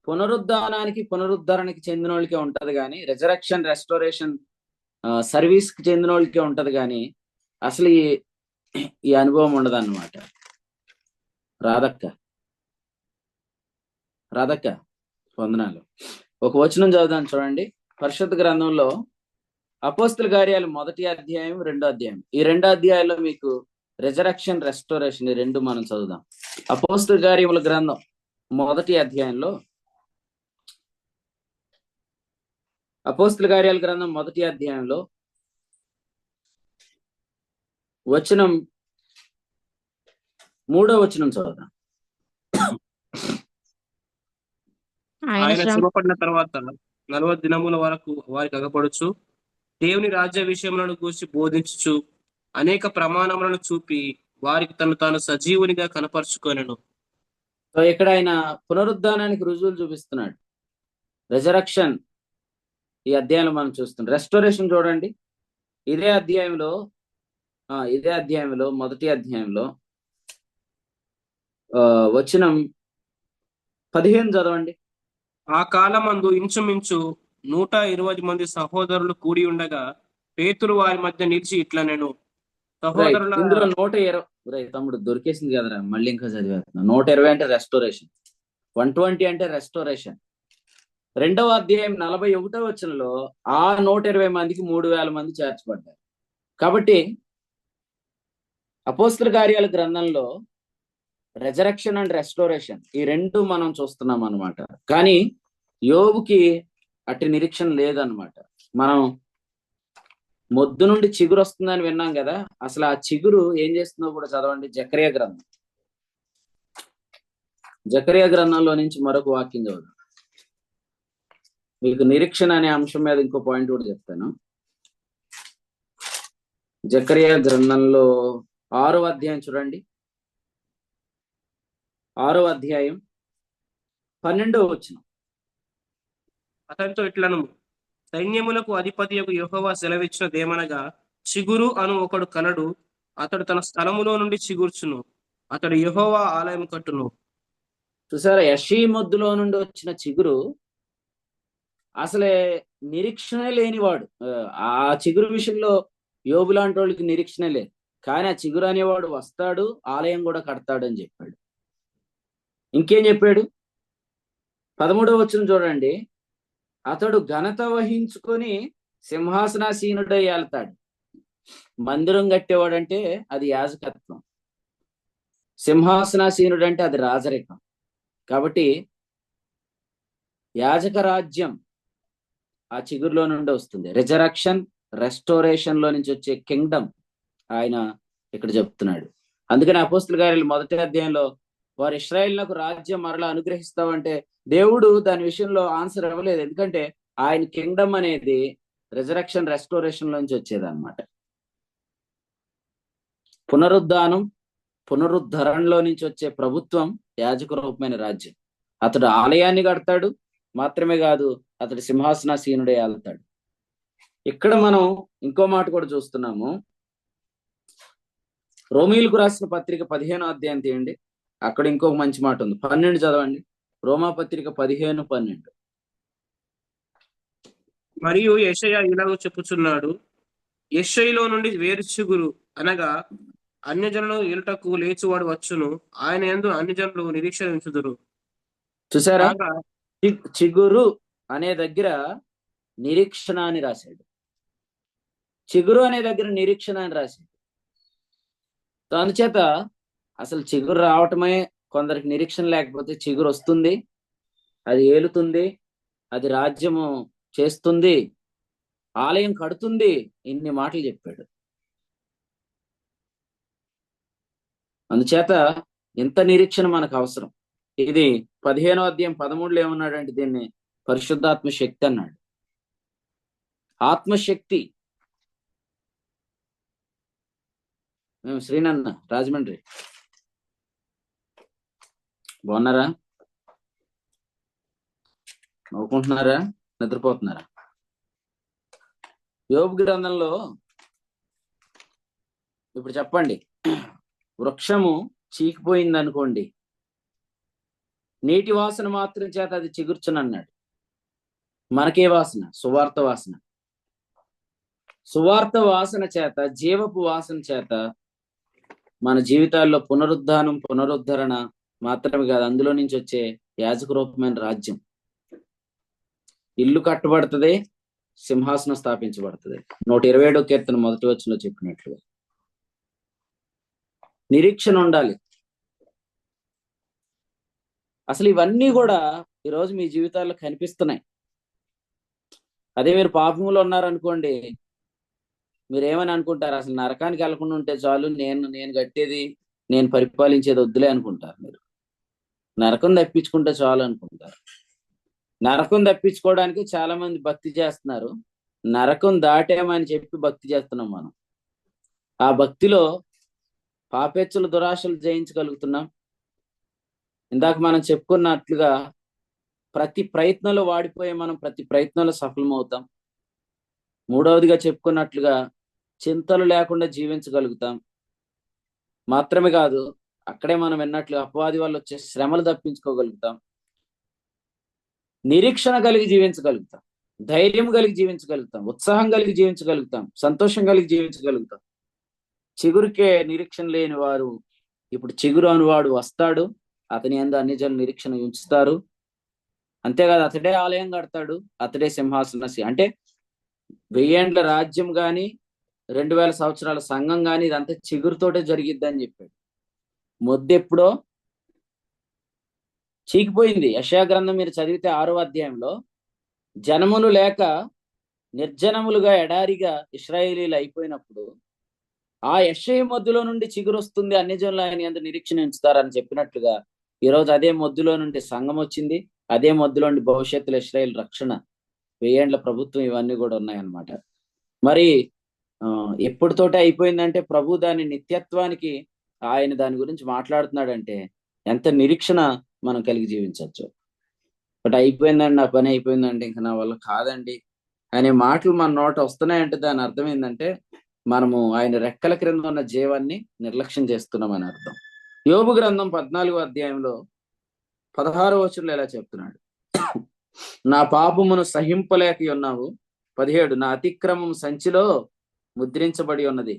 S1: పునరుద్ధరణకి చెందిన వాళ్ళకే ఉంటది కానీ, రెజరక్షన్ రెస్టోరేషన్ సర్వీస్ కి చెందిన వాళ్ళకే ఉంటది కానీ అసలు ఈ అనుభవం ఉండదు అన్నమాట. రాధక్క వందనాలు. ఒక వచనం చదువుదాం చూడండి. పరిశుద్ధ గ్రంథంలో అపోస్తుల కార్యాలు 1వ అధ్యాయం 2వ అధ్యాయం. ఈ 2 అధ్యాయాల్లో మీకు రెజరక్షన్ రెస్టోరేషన్ ఈ 2 మనం చదువుదాం. అపోస్తుల కార్యముల గ్రంథం 1వ అధ్యాయంలో, అపోస్తుల కార్యాల గ్రంథం 1వ అధ్యాయంలో వచనం 3వ వచనం చదువుదాం.
S5: ఆయన శ్రమపడిన తర్వాత 40 దినముల వరకు వారికి అగపడుచు దేవుని రాజ్య విషయములను గూర్చి బోధించుచు అనేక ప్రమాణములను చూపి వారికి తాను సజీవునిగా కనపరుచుకొనెను.
S1: సో ఇక్కడ ఆయన పునరుద్ధానానికి రుజువులు చూపిస్తున్నాడు. రెజరక్షన్ ఈ అధ్యాయంలో మనం చూస్తున్నాం. రెస్టోరేషన్ చూడండి. ఇదే అధ్యాయంలో 1వ అధ్యాయంలో వచనం 15 చదవండి.
S5: ఆ కాలమందు ఇంచుమించు 120 మంది సహోదరులు కూడి ఉండగా పేతురు వారి మధ్య నిలిచి ఇట్లనెను, సహోదరుల
S1: ఇందులో 120 తమ్ముడు దొరికేసింది కదరా, మళ్ళీ ఇంకా చదివేస్తున్నా. 120 అంటే రెస్టోరేషన్, 120 అంటే రెస్టోరేషన్. 2వ అధ్యాయం 41వ వచనంలో ఆ 120 మందికి 3000 మంది చేర్చబడ్డారు. కాబట్టి అపోస్తల కార్యాల గ్రంథంలో రెజరక్షన్ అండ్ రెస్టోరేషన్ ఈ రెండు మనం చూస్తున్నాం అన్నమాట. కానీ యోబుకి అట్టి నిరీక్షణ లేదన్నమాట. మనం మొద్దు నుండి చిగురు వస్తుందని విన్నాం కదా, అసలు ఆ చిగురు ఏం చేస్తుందో కూడా చదవండి. జకరియా గ్రంథం, జకరియా గ్రంథంలో నుంచి మరొక వాక్యం చదువు. మీకు నిరీక్షణ అనే అంశం మీద ఇంకో పాయింట్ కూడా చెప్తాను. జకరియా గ్రంథంలో 6వ అధ్యాయం చూడండి, 6వ అధ్యాయం 12వ వచనం.
S5: అతనితో ఇట్లను, సైన్యములకు అధిపతియగు యెహోవా సెలవిచ్చినదేమనగా, చిగురు అను ఒకడు కలడు, అతడు తన స్థలములో నుండి చిగుర్చును, అతడు యెహోవా ఆలయం కట్టును.
S1: చూసారా, యషీ మొద్దులో నుండి వచ్చిన చిగురు అసలే నిరీక్షణ లేనివాడు. ఆ చిగురు విషయంలో యోబు లాంటి వాళ్ళకి నిరీక్షణ లేదు. కానీ ఆ చిగురు అనేవాడు వస్తాడు, ఆలయం కూడా కడతాడు అని చెప్పాడు. ఇంకేం చెప్పాడు? 13వ వచనం చూడండి, అతడు ఘనత వహించుకొని సింహాసనాసీనుడై ఏళ్తాడు. మందిరం కట్టేవాడంటే అది యాజకత్వం, సింహాసనాసీనుడు అంటే అది రాజరికం. కాబట్టి యాజక రాజ్యం ఆ చిగురులో నుండి వస్తుంది. రిజరక్షన్, రెస్టోరేషన్ లో నుంచి వచ్చే కింగ్డమ్ ఆయన ఇక్కడ చెప్తున్నాడు. అందుకని అపోస్తల కార్యాలు 1వ అధ్యాయంలో వారు ఇశ్రాయేలునకు రాజ్యం మరలా అనుగ్రహిస్తామంటే దేవుడు దాని విషయంలో ఆన్సర్ ఇవ్వలేదు. ఎందుకంటే ఆయన కింగ్డమ్ అనేది రిజరక్షన్, రెస్టోరేషన్ నుంచి వచ్చేది అనమాట. పునరుద్ధానం, పునరుద్ధరణలో నుంచి వచ్చే ప్రభుత్వం యాజక రూపమైన రాజ్యం. అతడు ఆలయాన్ని కడతాడు, మాత్రమే కాదు అతడు సింహాసనాసీనుడే ఏళ్తాడు. ఇక్కడ మనం ఇంకో మాట కూడా చూస్తున్నాము. రోమీలకు రాసిన పత్రిక 15వ అధ్యాయం తీయండి, అక్కడ ఇంకొక మంచి మాట ఉంది. 12 చదవండి. రోమా పత్రిక 15:12.
S5: మరియు యెషయా ఇలాగ చెప్పుచున్నాడు, యెషయిలో నుండి వేరు చిగురు అనగా అన్యజనులు ఏలుటకు లేచువాడు వచ్చును, ఆయన యందు అన్యజనులు నిరీక్షణ ఉంచుదురు.
S1: చూసారా,
S5: కాగా
S1: చిగురు అనే దగ్గర నిరీక్షణ అని రాశాడు, చిగురు అనే దగ్గర నిరీక్షణ అని రాశాడు. అందుచేత అసలు చిగురు రావటమే కొందరికి నిరీక్షణ లేకపోతే, చిగురు వస్తుంది, అది ఏలుతుంది, అది రాజ్యము చేస్తుంది, ఆలయం కడుతుంది, ఇన్ని మాటలు చెప్పాడు. అందుచేత ఇంత నిరీక్షణ మనకు అవసరం. ఇది 15వ అధ్యాయం 13లో ఏమన్నాడంటే దీన్ని పరిశుద్ధాత్మ శక్తి అన్నాడు. ఆత్మశక్తి. మేము శ్రీనన్న రాజమండ్రి, బాగున్నారా? నవ్వుకుంటున్నారా? నిద్రపోతున్నారా? యోబు గ్రంథంలో ఇప్పుడు చెప్పండి, వృక్షము చీకిపోయింది అనుకోండి, నీటి వాసన మాత్రం చేత అది చిగుర్చునన్నాడు. మనకే వాసన? సువార్త వాసన. సువార్త వాసన చేత, జీవపు వాసన చేత మన జీవితాల్లో పునరుద్ధానం, పునరుద్ధరణ మాత్రమే కాదు, అందులో నుంచి వచ్చే యాజక రూపమైన రాజ్యం. ఇల్లు కట్టబడుతుంది, సింహాసనం స్థాపించబడుతుంది. 127వ కీర్తన 1వ వచనంలో చెప్పినట్లుగా నిరీక్షణ ఉండాలి. అసలు ఇవన్నీ కూడా ఈరోజు మీ జీవితాల్లో కనిపిస్తున్నాయి. అదే మీరు పాపములో ఉన్నారనుకోండి, మీరు ఏమని అనుకుంటారు? అసలు నరకానికి వెళ్లకుండా ఉంటే చాలు, నేను కట్టేది, నేను పరిపాలించేది వద్దులే అనుకుంటారు. మీరు నరకం తప్పించుకుంటే చాలు అనుకుంటారు. నరకం తప్పించుకోవడానికి చాలా మంది భక్తి చేస్తున్నారు. నరకం దాటామని చెప్పి భక్తి చేస్తున్నాం మనం. ఆ భక్తిలో పాపేచ్చుల దురాశలు జయించగలుగుతున్నాం. ఇందాక మనం చెప్పుకున్నట్లుగా ప్రతి ప్రయత్నంలో వాడిపోయే మనం ప్రతి ప్రయత్నంలో సఫలమవుతాం. మూడవదిగా చెప్పుకున్నట్లుగా చింతలు లేకుండా జీవించగలుగుతాం. మాత్రమే కాదు, అక్కడే మనం విన్నట్లు అపవాది వల్ల వచ్చే శ్రమలు తప్పించుకోగలుగుతాం. నిరీక్షణ కలిగి జీవించగలుగుతాం, ధైర్యం కలిగి జీవించగలుగుతాం, ఉత్సాహం కలిగి జీవించగలుగుతాం, సంతోషం కలిగి జీవించగలుగుతాం. చిగురుకే నిరీక్షణ లేని వారు ఇప్పుడు చిగురు అనువాడు వస్తాడు, అతని యందు అన్ని జనులు నిరీక్షణ ఉంచుతారు. అంతేకాదు, అతడే ఆలయం కడతాడు, అతడే సింహాసనసి. అంటే 1000 ఏండ్ల రాజ్యం గాని 2000 సంవత్సరాల సంఘం గాని ఇదంతా చిగురుతోటే జరిగిద్ది అని చెప్పాడు. మొద్దు ఎప్పుడో చీకిపోయింది. యెషయా గ్రంథం మీరు చదివితే 6వ అధ్యాయంలో జనములు లేక నిర్జనములుగా ఎడారిగా ఇశ్రాయేలీలు అయిపోయినప్పుడు ఆ యెషయ మొద్దులో నుండి చిగురు వస్తుంది, అన్ని జనులు ఆయన యందు నిరీక్షణ ఉంచుతారని చెప్పినట్లుగా ఈరోజు అదే మొద్దులో నుండి సంఘం వచ్చింది, అదే మొద్దులో నుండి భవిష్యత్తులో ఇశ్రాయేల్ రక్షణ, 1000 ఏండ్ల ప్రభుత్వం, ఇవన్నీ కూడా ఉన్నాయన్నమాట. మరి ఎప్పటితోటే అయిపోయిందంటే ప్రభు దాని నిత్యత్వానికి ఆయన దాని గురించి మాట్లాడుతున్నాడంటే ఎంత నిరీక్షణ మనం కలిగి జీవించవచ్చు. బట్ అయిపోయిందండి, నా పని అయిపోయిందండి, ఇంకా నా వల్ల కాదండి అనే మాటలు మన నోట వస్తున్నాయంటే దాని అర్థం ఏంటంటే మనము ఆయన రెక్కల క్రింద ఉన్న జీవాన్ని నిర్లక్ష్యం చేస్తున్నామని అర్థం. యోబు గ్రంథం 14వ అధ్యాయంలో 16వ వచనంలో ఎలా చెప్తున్నాడు, నా పాపమును సహింపలేక ఉన్నావు. 17, నా అతిక్రమం సంచిలో ముద్రించబడి ఉన్నది,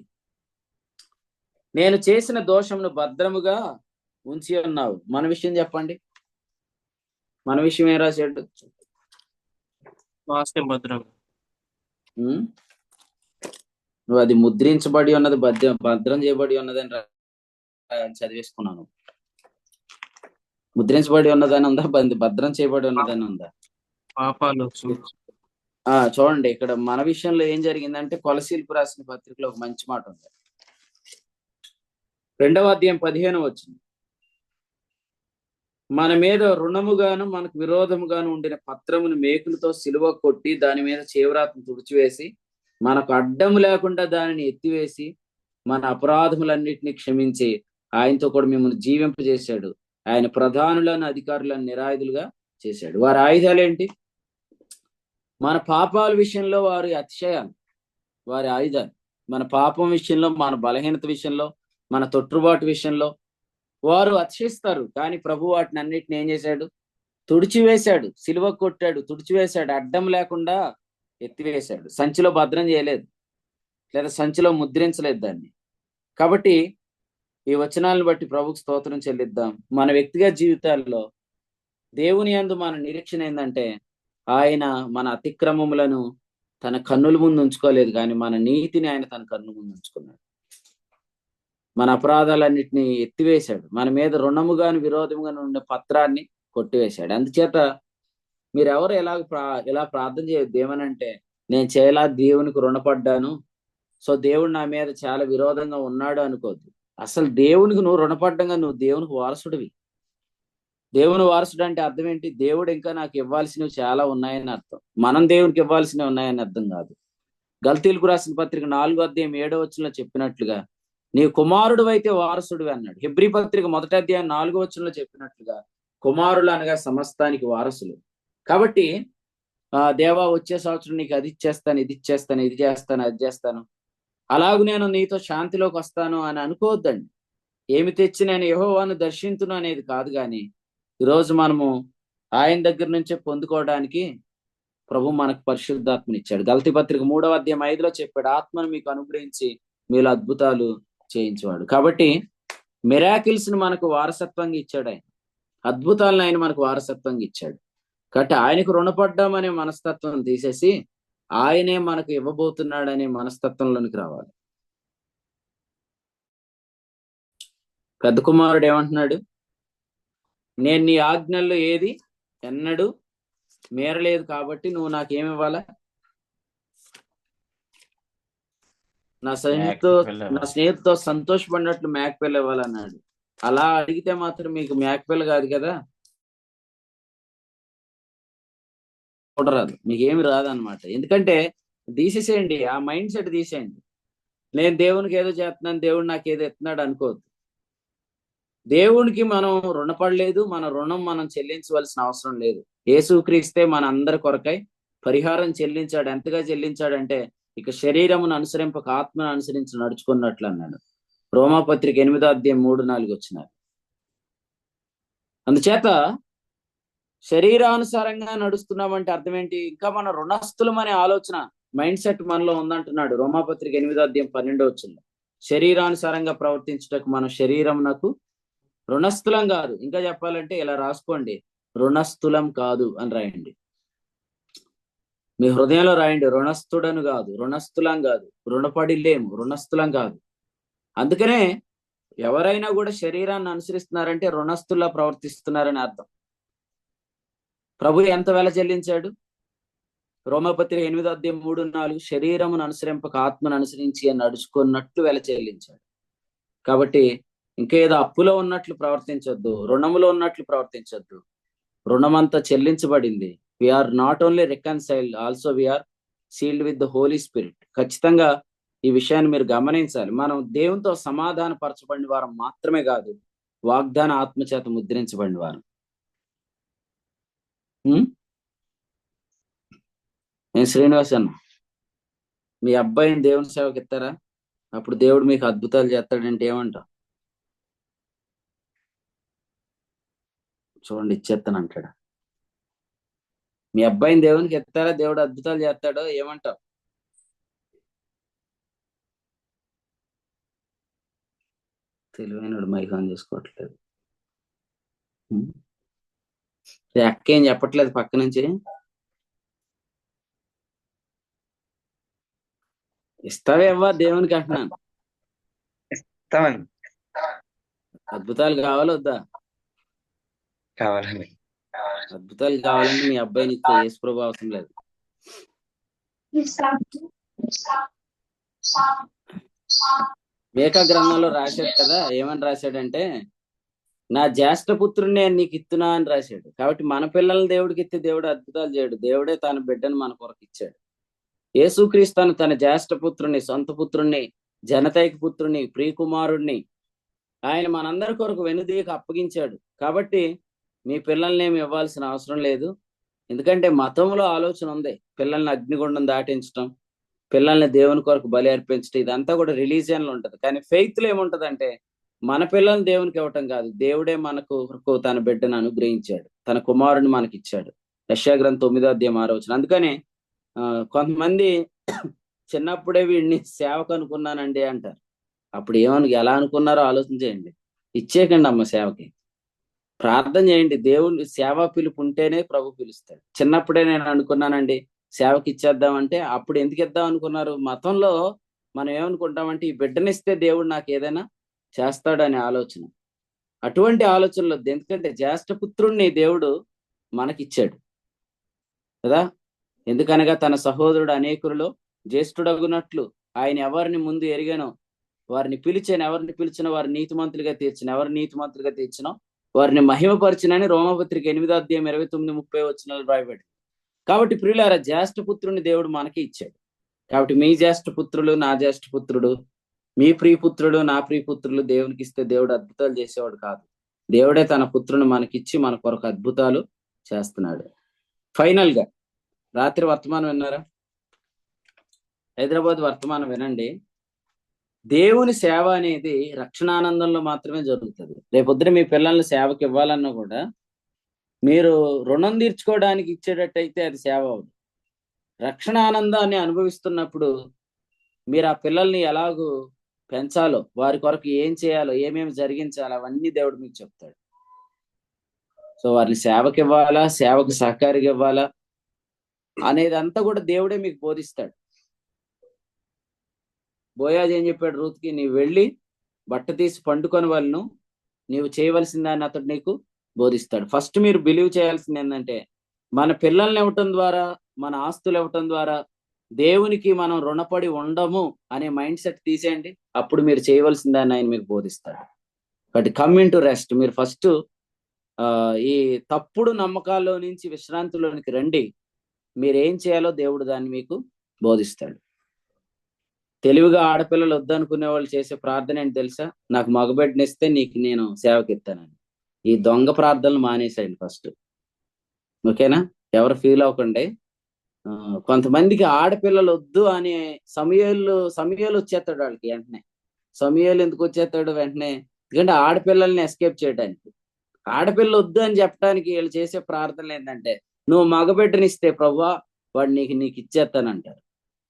S1: నేను చేసిన దోషమును భద్రముగా ఉంచి ఉన్నావు. మన విషయం చెప్పండి, మన విషయం ఏం రాశాడు?
S5: వాస్యం భద్రం.
S1: నువ్వు అది ముద్రించబడి ఉన్నది, భద్రం చేయబడి ఉన్నదని చదివేసుకున్నాను. ముద్రించబడి ఉన్నదని ఉందా, భద్రం చేయబడి ఉన్నదని ఉందా?
S5: పాపాలు
S1: చూడండి, ఇక్కడ మన విషయంలో ఏం జరిగిందంటే కొలసీలకు రాసిన పత్రికలో ఒక మంచి మాట ఉంది. 2వ అధ్యాయం 15 వచ్చింది, మన మీద రుణముగాను మనకు విరోధముగాను ఉండిన పత్రమును మేకులతో సిలువ కొట్టి దాని మీద చేవ్రాతను తుడిచివేసి మనకు అడ్డము లేకుండా దానిని ఎత్తివేసి మన అపరాధములన్నిటినీ క్షమించి ఆయనతో కూడా మిమ్మల్ని జీవింపజేశాడు. ఆయన ప్రధానులను అధికారులను నిరాయుధులుగా చేశాడు. వారి ఆయుధాలు ఏంటి? మన పాపాల విషయంలో వారి అతిశయాలు, వారి ఆయుధాలు. మన పాపం విషయంలో, మన బలహీనత విషయంలో, మన తొట్టుబాటు విషయంలో వారు అతిశయిస్తారు. కానీ ప్రభు వాటిని అన్నిటిని ఏం చేశాడు? తుడిచివేశాడు, సిలువ కొట్టాడు, తుడిచివేశాడు, అడ్డం లేకుండా ఎత్తివేశాడు. సంచిలో భద్రం చేయలేదు, లేదా సంచిలో ముద్రించలేదు దాన్ని. కాబట్టి ఈ వచనాలను బట్టి ప్రభుకు స్తోత్రం చెల్లిద్దాం. మన వ్యక్తిగత జీవితాల్లో దేవుని యందు మన నిరీక్షణ ఏంటంటే ఆయన మన అతిక్రమములను తన కన్నుల ముందు ఉంచుకోలేదు, కానీ మన నీతిని ఆయన తన కన్ను ముందు ఉంచుకున్నాడు. మన అపరాధాలన్నిటినీ ఎత్తివేశాడు, మన మీద రుణముగాను విరోధముగాను ఉండే పత్రాన్ని కొట్టివేశాడు. అందుచేత మీరెవరు ఇలా ప్రార్థన చేయొద్దు. ఏమనంటే నేను చేయలా, దేవునికి రుణపడ్డాను, సో దేవుడు నా మీద చాలా విరోధంగా ఉన్నాడు అనుకోద్దు. అసలు దేవునికి నువ్వు రుణపడ్డంగా నువ్వు దేవునికి వారసుడివి. దేవుని వారసుడు అంటే అర్థం ఏంటి? దేవుడు ఇంకా నాకు ఇవ్వాల్సినవి చాలా ఉన్నాయని అర్థం. మనం దేవునికి ఇవ్వాల్సినవి ఉన్నాయని అర్థం కాదు. గల్తీలకు రాసిన పత్రిక 4వ అధ్యాయం 7వ వచనంలో చెప్పినట్లుగా నీవు కుమారుడు అయితే వారసుడివి అన్నాడు. హెబ్రీ పత్రిక 1వ అధ్యాయం 4వ వచనంలో చెప్పినట్లుగా కుమారులు అనగా సమస్తానికి వారసులు. కాబట్టి దేవా వచ్చే సంవత్సరం నీకు అది ఇచ్చేస్తాను, ఇది ఇచ్చేస్తాను, ఇది చేస్తాను, అది చేస్తాను, అలాగూ నేను నీతో శాంతిలోకి వస్తాను అని అనుకోవద్దండి. ఏమి తెచ్చి నేను యెహోవాను దర్శించును అనేది కాదు, కానీ ఈరోజు మనము ఆయన దగ్గర నుంచే పొందుకోవడానికి ప్రభు మనకు పరిశుద్ధాత్మనిచ్చాడు. గలతీ పత్రిక 3వ అధ్యాయం 5లో చెప్పాడు, ఆత్మను మీకు అనుగ్రహించి మీలో అద్భుతాలు చేయించేవాడు. కాబట్టి మిరాకిల్స్ ని మనకు వారసత్వంగా ఇచ్చాడు ఆయన, అద్భుతాలను ఆయన మనకు వారసత్వంగా ఇచ్చాడు. కాబట్టి ఆయనకు రుణపడ్డామనే మనస్తత్వం తీసేసి ఆయనే మనకు ఇవ్వబోతున్నాడనే మనస్తత్వంలోనికి రావాలి. పెద్ద కుమారుడు ఏమంటున్నాడు? నేను నీ ఆజ్ఞల్లో ఏది ఎన్నడూ మేరలేదు, కాబట్టి నువ్వు నాకేమివ్వాలా? నా స్నేహితుతో సంతోషపడినట్లు మేకపిల్ల ఇవ్వాలన్నాడు. అలా అడిగితే మాత్రం మీకు మేకపిల్ల కాదు కదా, చూడరాదు, మీకేమి రాదనమాట. ఎందుకంటే తీసేసేయండి, ఆ మైండ్ సెట్ తీసేయండి. నేను దేవునికి ఏదో చేస్తున్నాను, దేవుడు నాకు ఏదో ఎత్తున్నాడు అనుకోవద్దు. దేవునికి మనం రుణపడలేదు, మన రుణం మనం చెల్లించవలసిన అవసరం లేదు. యేసుక్రీస్తే మన అందరి కొరకై పరిహారం చెల్లించాడు. ఎంతగా చెల్లించాడంటే ఇక శరీరమును అనుసరింపక ఆత్మను అనుసరించి నడుచుకున్నట్లు అన్నాడు. రోమాపత్రిక 8వ అధ్యాయం 3-4 వచ్చినారు. అందుచేత శరీరానుసారంగా నడుస్తున్నామంటే అర్థం ఏంటి? ఇంకా మన రుణస్థులం అనే ఆలోచన మైండ్ సెట్ మనలో ఉందంటున్నాడు. రోమాపత్రిక 8వ అధ్యాయం 12వ వచనం. శరీరానుసారంగా ప్రవర్తించుటకు మనం శరీరమునకు రుణస్థులం కాదు. ఇంకా చెప్పాలంటే ఇలా రాసుకోండి, రుణస్థులం కాదు అని రాయండి. మీ హృదయంలో రాయండి, రుణస్థుడను కాదు, రుణస్థులం కాదు, రుణపడి లేము, రుణస్థులం కాదు. అందుకనే ఎవరైనా కూడా శరీరాన్ని అనుసరిస్తున్నారంటే రుణస్థుల్లా ప్రవర్తిస్తున్నారని అర్థం. ప్రభు ఎంత వెల చెల్లించాడు? రోమపత్రిక 8:3-4 శరీరమును అనుసరింపక ఆత్మను అనుసరించి నడుచుకున్నట్లు వెల చెల్లించాడు. కాబట్టి ఇంకేదో అప్పులో ఉన్నట్లు ప్రవర్తించొద్దు, రుణములో ఉన్నట్లు ప్రవర్తించొద్దు. రుణమంతా చెల్లించబడింది. We are not only reconciled, also we are sealed with the Holy Spirit. ఖచ్చితంగా ఈ విషయాన్ని మీరు గమనించాలి. మనం దేవునితో సమాధాన పరచబడిన వారం మాత్రమే కాదు, వాగ్దాన ఆత్మచేత ముద్రించబడిన వారం. నేను శ్రీనివాస్ అన్న, మీ అబ్బాయిని దేవుని సేవకి ఇస్తారా? అప్పుడు దేవుడు మీకు అద్భుతాలు చేస్తాడంటే ఏమంటావు? చూడండి, ఇచ్చేస్తాను అంటాడు. మీ అబ్బాయిని దేవునికి ఎత్తారా, దేవుడు అద్భుతాలు చేస్తాడో ఏమంటావు? తెలివైనడు మైక్ ఆన్ చేసుకోవట్లేదు. అక్క ఏం చెప్పట్లేదు పక్క నుంచి. ఇస్తావేవ్వా దేవునికి అంటున్నాను. అద్భుతాలు కావాలా వద్దా?
S6: కావాలండి.
S1: అద్భుతాలు కావాలంటే మీ అబ్బాయిని ఇచ్చే యేసు ప్రభు అవసరం లేదు. మేకా గ్రంథంలో రాశాడు కదా, ఏమని రాశాడంటే, నా జ్యేష్ఠ పుత్రుని నేను నీకు ఇస్తున్నా అని రాశాడు. కాబట్టి మన పిల్లల్ని దేవుడికి ఇస్తే దేవుడు అద్భుతాలు చేయడు. దేవుడే తన బిడ్డను మన కొరకు ఇచ్చాడు. యేసుక్రీస్తు తన జ్యేష్ఠ పుత్రుని, సొంత పుత్రుణ్ణి, జనతైక పుత్రుని, ప్రియకుమారుణ్ణి ఆయన మనందరి కొరకు వెనుదీయక అప్పగించాడు. కాబట్టి మీ పిల్లల్ని ఏమి ఇవ్వాల్సిన అవసరం లేదు. ఎందుకంటే మతంలో ఆలోచన ఉంది, పిల్లల్ని అగ్నిగుండం దాటించడం, పిల్లల్ని దేవుని కొరకు బలి అర్పించడం, ఇదంతా కూడా రిలీజియన్ లో ఉంటది. కానీ ఫెయిత్ లో ఏముంటదంటే, మన పిల్లల్ని దేవునికి ఇవ్వటం కాదు, దేవుడే మనకు తన బిడ్డను అనుగ్రహించాడు, తన కుమారుని మనకి ఇచ్చాడు. యెషయా గ్రంథం 9:6. అందుకని కొంతమంది చిన్నప్పుడే వీడిని సేవకు అనుకున్నానండి అంటారు. అప్పుడు ఎలా అనుకున్నారో ఆలోచించేయండి. ఇచ్చేకండి అమ్మ సేవకి, ప్రార్థన చేయండి. దేవుని సేవా పిలుపు ఉంటేనే ప్రభు పిలుస్తాడు. చిన్నప్పుడే నేను అనుకున్నానండి సేవకి ఇచ్చేద్దామంటే, అప్పుడు ఎందుకు ఇద్దాం అనుకున్నారు? మతంలో మనం ఏమనుకుంటామంటే, ఈ బిడ్డనిస్తే దేవుడు నాకు ఏదైనా చేస్తాడు అనే ఆలోచన. అటువంటి ఆలోచనలు వద్దు. ఎందుకంటే జ్యేష్ఠ పుత్రుణ్ణి దేవుడు మనకిచ్చాడు కదా. ఎందుకనగా తన సహోదరుడు అనేకులలో జ్యేష్ఠుడగునట్లు ఆయన ఎవరిని ముందు ఎరిగానో వారిని పిలిచాను, ఎవరిని పిలిచిన వారు నీతిమంతులుగా తీర్చిన, ఎవరు నీతిమంతులుగా తీర్చినో వారిని మహిమపరిచినని రోమపత్రిక 8:29-30 రాయబడి. కాబట్టి ప్రియులారా, జ్యేష్ఠ పుత్రుని దేవుడు మనకి ఇచ్చాడు. కాబట్టి మీ జ్యేష్ఠ పుత్రులు, నా జ్యేష్ఠ పుత్రుడు, మీ ప్రియపుత్రుడు, నా ప్రియపుత్రులు దేవునికి ఇస్తే దేవుడు అద్భుతాలు చేసేవాడు కాదు. దేవుడే తన పుత్రుని మనకిచ్చి మన కొరకు అద్భుతాలు చేస్తున్నాడు. ఫైనల్ గా రాత్రి వర్తమానం విన్నారా? హైదరాబాద్ వర్తమానం వినండి. దేవుని సేవ అనేది రక్షణానందంలో మాత్రమే జరుగుతుంది. రేపొద్దున మీ పిల్లల్ని సేవకి ఇవ్వాలన్నా కూడా మీరు రుణం తీర్చుకోవడానికి ఇచ్చేటట్టయితే అది సేవ అవుతుంది. రక్షణ ఆనందాన్ని అనుభవిస్తున్నప్పుడు మీరు ఆ పిల్లల్ని ఎలాగూ పెంచాలో, వారి కొరకు ఏం చేయాలో, ఏమేమి జరిగించాలో అవన్నీ దేవుడు మీకు చెప్తాడు. సో వారిని సేవకి ఇవ్వాలా, సేవకు సహకారికి ఇవ్వాలా అనేది అంతా కూడా దేవుడే మీకు బోధిస్తాడు. బోయాజ్ ఏం చెప్పాడు రూత్కి? నీవు వెళ్ళి బట్ట తీసి పండుకొని వాళ్ళను, నీవు చేయవలసిన దాన్ని అతడు నీకు బోధిస్తాడు. ఫస్ట్ మీరు బిలీవ్ చేయాల్సింది ఏంటంటే, మన పిల్లల్ని ఇవ్వటం ద్వారా, మన ఆస్తులు ఇవ్వటం ద్వారా దేవునికి మనం రుణపడి ఉండము అనే మైండ్ సెట్ తీసేయండి. అప్పుడు మీరు చేయవలసిన దాన్ని ఆయన మీకు బోధిస్తాడు. కాబట్టి కమ్ ఇన్ టు రెస్ట్. మీరు ఫస్ట్ ఈ తప్పుడు నమ్మకాల్లో నుంచి విశ్రాంతిలోనికి రండి. మీరేం చేయాలో దేవుడు దాన్ని మీకు బోధిస్తాడు. తెలివిగా ఆడపిల్లలు వద్దనుకునే వాళ్ళు చేసే ప్రార్థన ఏంటి తెలుసా? నాకు మగబిడ్డనిస్తే నీకు నేను సేవకి ఇస్తానని. ఈ దొంగ ప్రార్థనలు మానేసేయండి ఫస్ట్. ఓకేనా? ఎవరు ఫీల్ అవ్వకండి. కొంతమందికి ఆడపిల్లలు వద్దు అనే సమయాలు వచ్చేస్తాడు వాళ్ళకి వెంటనే. సమయాలు ఎందుకు వచ్చేస్తాడు వెంటనే? ఎందుకంటే ఆడపిల్లల్ని ఎస్కేప్ చేయడానికి. ఆడపిల్ల వద్దు అని చెప్పడానికి వీళ్ళు చేసే ప్రార్థనలు ఏంటంటే, నువ్వు మగబిడ్డనిస్తే ప్రభువా వాడు నీకు ఇచ్చేస్తానంటారు.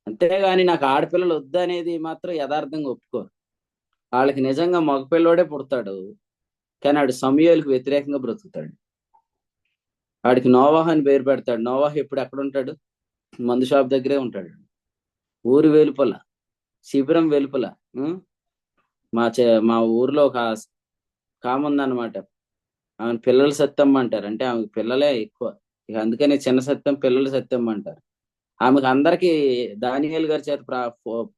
S1: అంతేగాని నాకు ఆడపిల్లలు వద్దు అనేది మాత్రం యథార్థంగా ఒప్పుకోరు. వాళ్ళకి నిజంగా మగపిల్లోడే పుడతాడు, కానీ ఆడు సమూయేలుకి వ్యతిరేకంగా బ్రతుకుతాడు. ఆడికి నోవాహ్ అని పేరు పెడతాడు. నోవాహ్ ఎప్పుడు ఎక్కడ ఉంటాడు? మందు షాప్ దగ్గరే ఉంటాడు. ఊరు వెలుపల, శిబిరం వెలుపల. ఉం? మా ఊర్లో ఒక కాముందన్నమాట. ఆమె పిల్లల సత్యమ్మ అంటారు. అంటే ఆమెకి పిల్లలే ఎక్కువ, ఇక అందుకని చిన్న సత్యం పిల్లల సత్యమ్మ అంటారు. ఆమెకు అందరికి దానియేలు గారి చేత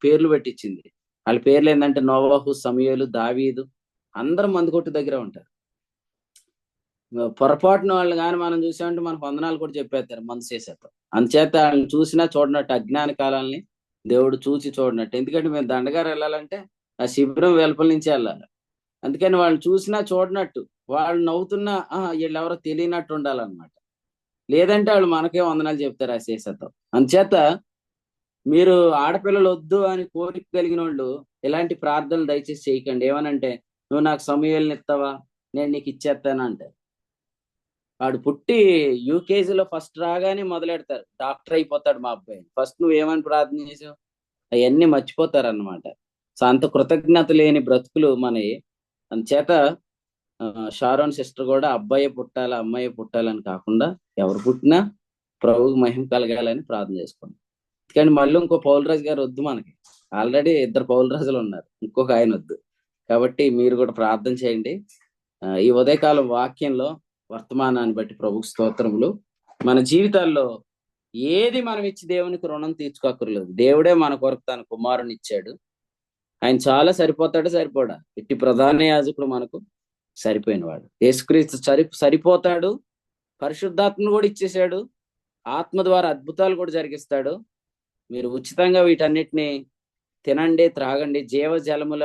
S1: పేర్లు పెట్టించింది. వాళ్ళ పేర్లు ఏంటంటే నోవాహు, సమూయేలు, దావీదు. అందరూ మందు కొట్టు దగ్గర ఉంటారు. పొరపాటున వాళ్ళు కానీ మనం చూసామంటే మనకు వందనాలు కూడా చెప్పేస్తారు మందు చేసేస్తాం. అందుచేత వాళ్ళని చూసినా చూడనట్టు, అజ్ఞాన కాలాలని దేవుడు చూసి చూడనట్టు. ఎందుకంటే మేము దండగారు వెళ్ళాలంటే ఆ శిబిరం వెలుపల నుంచి వెళ్ళాలి. అందుకని వాళ్ళని చూసినా చూడనట్టు, వాళ్ళు నవ్వుతున్నా వీళ్ళు ఎవరో తెలియనట్టు ఉండాలన్నమాట. లేదంటే వాళ్ళు మనకే వందనాలు చెప్తారు ఆ చేసేస్తాం. అందుచేత మీరు ఆడపిల్లలు వద్దు అని కోరిక కలిగిన వాళ్ళు ఇలాంటి ప్రార్థనలు దయచేసి చేయకండి. ఏమనంటే, నువ్వు నాకు సమూయేలుని ఇస్తావా, నేను నీకు ఇచ్చేస్తాను అంటే. వాడు పుట్టి యూకేజీలో ఫస్ట్ రాగానే మొదలెడతారు, డాక్టర్ అయిపోతాడు మా అబ్బాయి. ఫస్ట్ నువ్వు ఏమని ప్రార్థన చేసావు అవన్నీ మర్చిపోతారు అన్నమాట. సో అంత కృతజ్ఞత లేని బ్రతుకులు మనవి. అందుచేత షారోన్ సిస్టర్ కూడా అబ్బాయి పుట్టాలి అమ్మాయి పుట్టాలని కాకుండా ఎవరు పుట్టినా ప్రభువుకి మహిమ కలగాలని ప్రార్థన చేసుకోండి. కానీ మళ్ళీ ఇంకో పౌలరాజు గారు వద్దు మనకి. ఆల్రెడీ 2 పౌలరాజులు ఉన్నారు, ఇంకొక ఆయన వద్దు. కాబట్టి మీరు కూడా ప్రార్థన చేయండి. ఈ ఉదయకాలం వాక్యంలో వర్తమానాన్ని బట్టి ప్రభుకు స్తోత్రములు. మన జీవితాల్లో ఏది మనం ఇచ్చి దేవునికి రుణం తీర్చుకోకర్లేదు. దేవుడే మన కొరకు తన కుమారుని ఇచ్చాడు. ఆయన చాలా సరిపోడా? ఇట్టి ప్రధాన యాజకుడు మనకు సరిపోయిన వాడు. యేసుక్రీస్తు సరిపోతాడు. పరిశుద్ధాత్మను కూడా ఇచ్చేసాడు. ఆత్మ ద్వారా అద్భుతాలు కూడా జరిగిస్తాడు. మీరు ఉచితంగా వీటన్నిటిని తినండి, త్రాగండి. జీవజలముల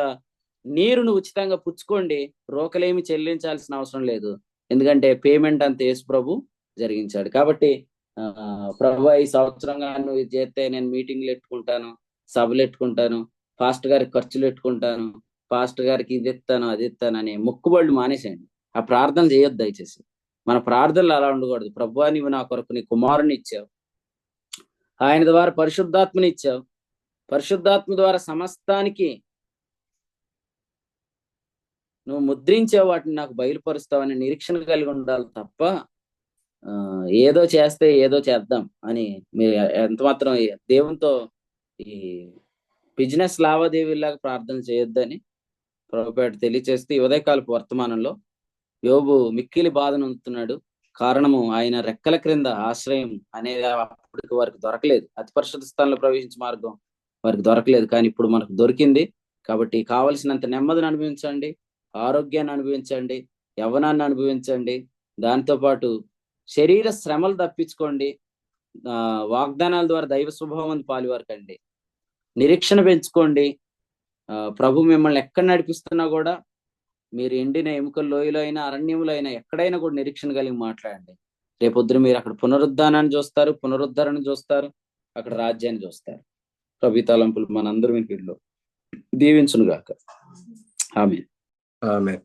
S1: నీరును ఉచితంగా పుచ్చుకోండి. రోకలేమి చెల్లించాల్సిన అవసరం లేదు. ఎందుకంటే పేమెంట్ అంత యేసు ప్రభు జరిగించాడు. కాబట్టి ప్రభు ఈ సంవత్సరంగా నువ్వు ఇది చేస్తే నేను మీటింగ్లు పెట్టుకుంటాను, సభలు పెట్టుకుంటాను, పాస్టర్ గారికి ఖర్చులు పెట్టుకుంటాను, పాస్టర్ గారికి ఇది ఇస్తాను అది ఇస్తాను అని మొక్కుబళ్ళు మానేసేయండి. ఆ ప్రార్థన చేయొద్దు దయచేసి. మన ప్రార్థనలు అలా ఉండకూడదు. ప్రభువా నీవు నా కొరకు నీ కుమారుని ఇచ్చావు, ఆయన ద్వారా పరిశుద్ధాత్మని ఇచ్చావు, పరిశుద్ధాత్మ ద్వారా సమస్తానికి నువ్వు ముద్రించావు, వాటిని నాకు బయలుపరుస్తావని నిరీక్షణ కలిగి ఉండాలి తప్ప ఏదో చేస్తే ఏదో చేద్దాం అని మీరు ఎంత మాత్రం దేవునితో ఈ బిజినెస్ లావాదేవీలాగా ప్రార్థన చేయొద్దని ప్రభుపేట తెలియచేస్తూ ఈ ఉదయకాలపు వర్తమానంలో యోబు మిక్కిలి బాధ నొందుతున్నాడు. కారణము ఆయన రెక్కల క్రింద ఆశ్రయం అనేది అప్పటికి వారికి దొరకలేదు. అతి పరిశుద్ధ స్థానంలో ప్రవేశించే మార్గం వారికి దొరకలేదు, కానీ ఇప్పుడు మనకు దొరికింది. కాబట్టి కావలసినంత నెమ్మదిని అనుభవించండి, ఆరోగ్యాన్ని అనుభవించండి, యవ్వనాన్ని అనుభవించండి. దాంతోపాటు శరీర శ్రమలు తప్పించుకోండి. వాగ్దానాల ద్వారా దైవ స్వభావం పాలువారకండి. నిరీక్షణ పెంచుకోండి. ప్రభు మిమ్మల్ని ఎక్కడ నడిపిస్తున్నా కూడా మీరు ఎండిన ఎముకల లోయలో అయినా అరణ్యములో అయినా ఎక్కడైనా కూడా నిరీక్షణ కలిగి మాట్లాడండి. రేపొద్దున మీరు అక్కడ పునరుద్ధానాన్ని చూస్తారు, పునరుద్ధరణ చూస్తారు, అక్కడ రాజ్యాన్ని చూస్తారు. ప్రభు తలంపులు మనందరూ వినికిడిలో దీవించును గాక. ఆమేన్.
S3: ఆమేన్.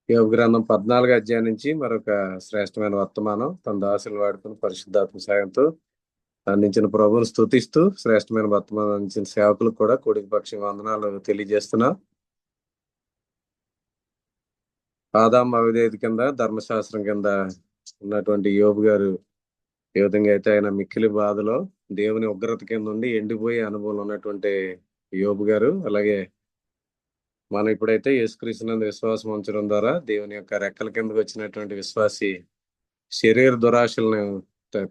S3: యోబు గ్రంథం 14 అధ్యాయం నుంచి మరొక శ్రేష్టమైన వర్తమానం తన దాసులు వాడుకుని పరిశుద్ధాత్మ సాయంతో అందించిన ప్రభువును స్తుతిస్తూ శ్రేష్టమైన వర్తమానం అందించిన సేవకులకు కూడా కూడిక పక్షం వందనాలు తెలియజేస్తున్నా. ఆదాము అవిధేయత కింద ధర్మశాస్త్రం కింద ఉన్నటువంటి యోబు గారు ఏ విధంగా అయితే ఆయన మిక్కిలి బాధలో దేవుని ఉగ్రత కింద ఉండి ఎండిపోయే అనుభవం ఉన్నటువంటి యోబు గారు, అలాగే మనం ఇప్పుడైతే యేసుక్రీస్తునందు విశ్వాసం ఉంచడం ద్వారా దేవుని యొక్క రెక్కల కిందకు వచ్చినటువంటి విశ్వాసి శరీర దురాశలను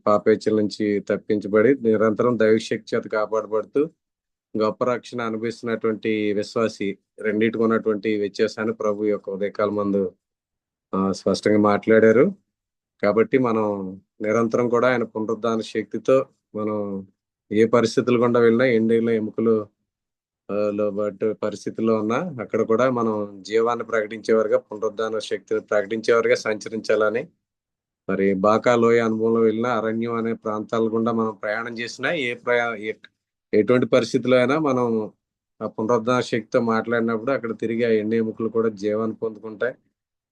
S3: పాపేచ్చల నుంచి తప్పించబడి నిరంతరం దైవశక్తి చేత కాపాడబడుతూ గొప్ప రక్షణ అనుభవిస్తున్నటువంటి విశ్వాసి రెండింటికి ఉన్నటువంటి వ్యత్యాసాన్ని ప్రభు యొక్క ఉదయకాల మందు స్పష్టంగా మాట్లాడారు. కాబట్టి మనం నిరంతరం కూడా ఆయన పునరుద్ధాన శక్తితో మనం ఏ పరిస్థితులు గుండా వెళ్ళినా ఎండిలో ఎముకలు బట్టి పరిస్థితుల్లో ఉన్నా అక్కడ కూడా మనం జీవాన్ని ప్రకటించేవారుగా, పునరుద్ధాన శక్తిని ప్రకటించేవారుగా సంచరించాలని, మరి బాకా లోయ అనుభవంలో వెళ్ళినా అరణ్యం అనే ప్రాంతాల గుండా మనం ప్రయాణం చేసినా ఎటువంటి పరిస్థితుల్లో అయినా మనం ఆ పునరుద్ధాన శక్తితో మాట్లాడినప్పుడు అక్కడ తిరిగి ఆ ఎండి ఎముకలు కూడా జీవాన్ని పొందుకుంటాయి.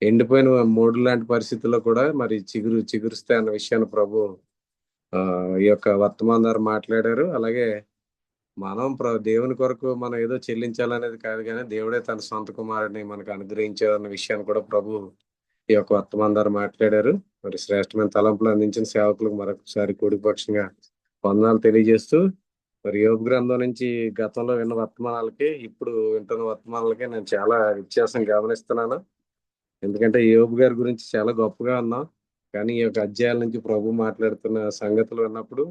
S3: ఎండిపోయిన మూడు లాంటి పరిస్థితుల్లో కూడా మరి చిగురుస్తాయి అన్న విషయాన్ని ప్రభు ఈ యొక్క వర్తమాన ద్వారా మాట్లాడారు. అలాగే మనం దేవుని కొరకు మనం ఏదో చెల్లించాలనేది కాదు, కానీ దేవుడే తన సొంత కుమారుడిని మనకు అనుగ్రహించారన్న విషయాన్ని కూడా ప్రభు ఈ యొక్క వర్తమానం ద్వారా మాట్లాడారు. మరి శ్రేష్టమైన తలంపులు అందించిన సేవకులకు మరొకసారి కూడిపక్షంగా వందనాలు తెలియజేస్తూ, మరి యోబు గ్రంథం నుంచి గతంలో విన్న వర్తమానాలకి ఇప్పుడు వింటున్న వర్తమానాలకి నేను చాలా వ్యత్యాసం గమనిస్తున్నాను. ఎందుకంటే యోబు గారి గురించి చాలా గొప్పగా ఉన్నాం, కానీ ఈ యొక్క అధ్యాయాల నుంచి ప్రభు మాట్లాడుతున్న సంగతులు విన్నప్పుడు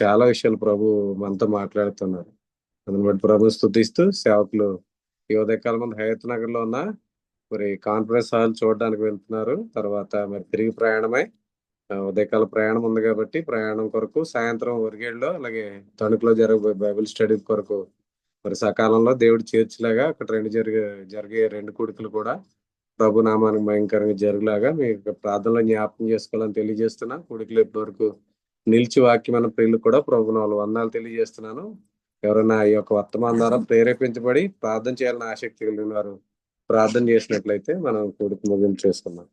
S3: చాలా విషయాలు ప్రభు మనతో మాట్లాడుతున్నారు. అందుని బట్టి ప్రభు స్తుతిస్తూ సేవకులు ఈ ఉదయకాలం మంది హయత్ నగర్ లో ఉన్న మరి కాన్ఫరెన్స్ హాల్ చూడడానికి వెళ్తున్నారు. తర్వాత మరి తిరిగి ప్రయాణమై ఉదయకాల ప్రయాణం ఉంది కాబట్టి ప్రయాణం కొరకు సాయంత్రం ఒరిగేడులో అలాగే తణుకులో బైబిల్ స్టడీ కొరకు మరి సకాలంలో దేవుడు చేర్చిలాగా అక్కడ జరిగే 2 కూడికలు కూడా ప్రభు నామానికి భయంకరంగా జరుగులాగా మీకు ప్రార్థనలో జ్ఞాపకం చేసుకోవాలని తెలియజేస్తున్నా. కూడికలు ఇప్పటి వరకు నిలిచి వాక్యమైన ప్రియులు కూడా ప్రభు నాలుగు వందనాలు తెలియజేస్తున్నాను. ఎవరైనా ఈ యొక్క వర్తమానం ద్వారా ప్రేరేపించబడి ప్రార్థన చేయాలని ఆసక్తి కలిగిన వారు ప్రార్థన చేసినట్లయితే మనం కూడిక ముగింపు చేసుకున్నాం.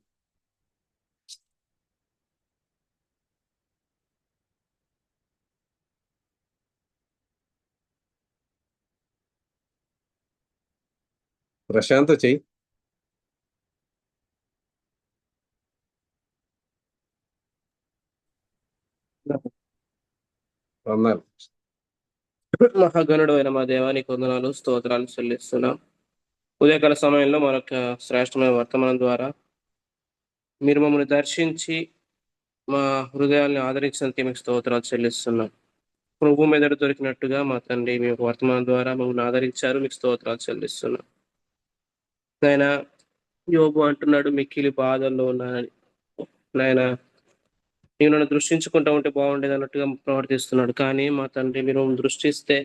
S3: ప్రశాంత్ చెయ్యి. వందనాలు.
S5: మహాగణుడు అయిన మా దేవానికి వందనాలు, స్తోత్రాలు చెల్లిస్తున్నాం. ఉదయకాల సమయంలో మరొక శ్రేష్టమైన వర్తమానం ద్వారా మీరు మమ్మల్ని దర్శించి మా హృదయాల్ని ఆదరించినందుకు మీకు స్తోత్రాలు చెల్లిస్తున్నాం. ప్రభు మెదడు దొరికినట్టుగా మా తండ్రి మీ యొక్క వర్తమానం ద్వారా మమ్మల్ని ఆదరించారు, మీకు స్తోత్రాలు చెల్లిస్తున్నాం. నాయన యోబు అంటున్నాడు మిక్కిలి బాధల్లో ఉన్నానని. నాయన నీవు నన్ను దృష్టించుకుంటా ఉంటే బాగుండేది అన్నట్టుగా ప్రవర్తిస్తున్నాడు. కానీ మా తండ్రి మీరు దృష్టిస్తే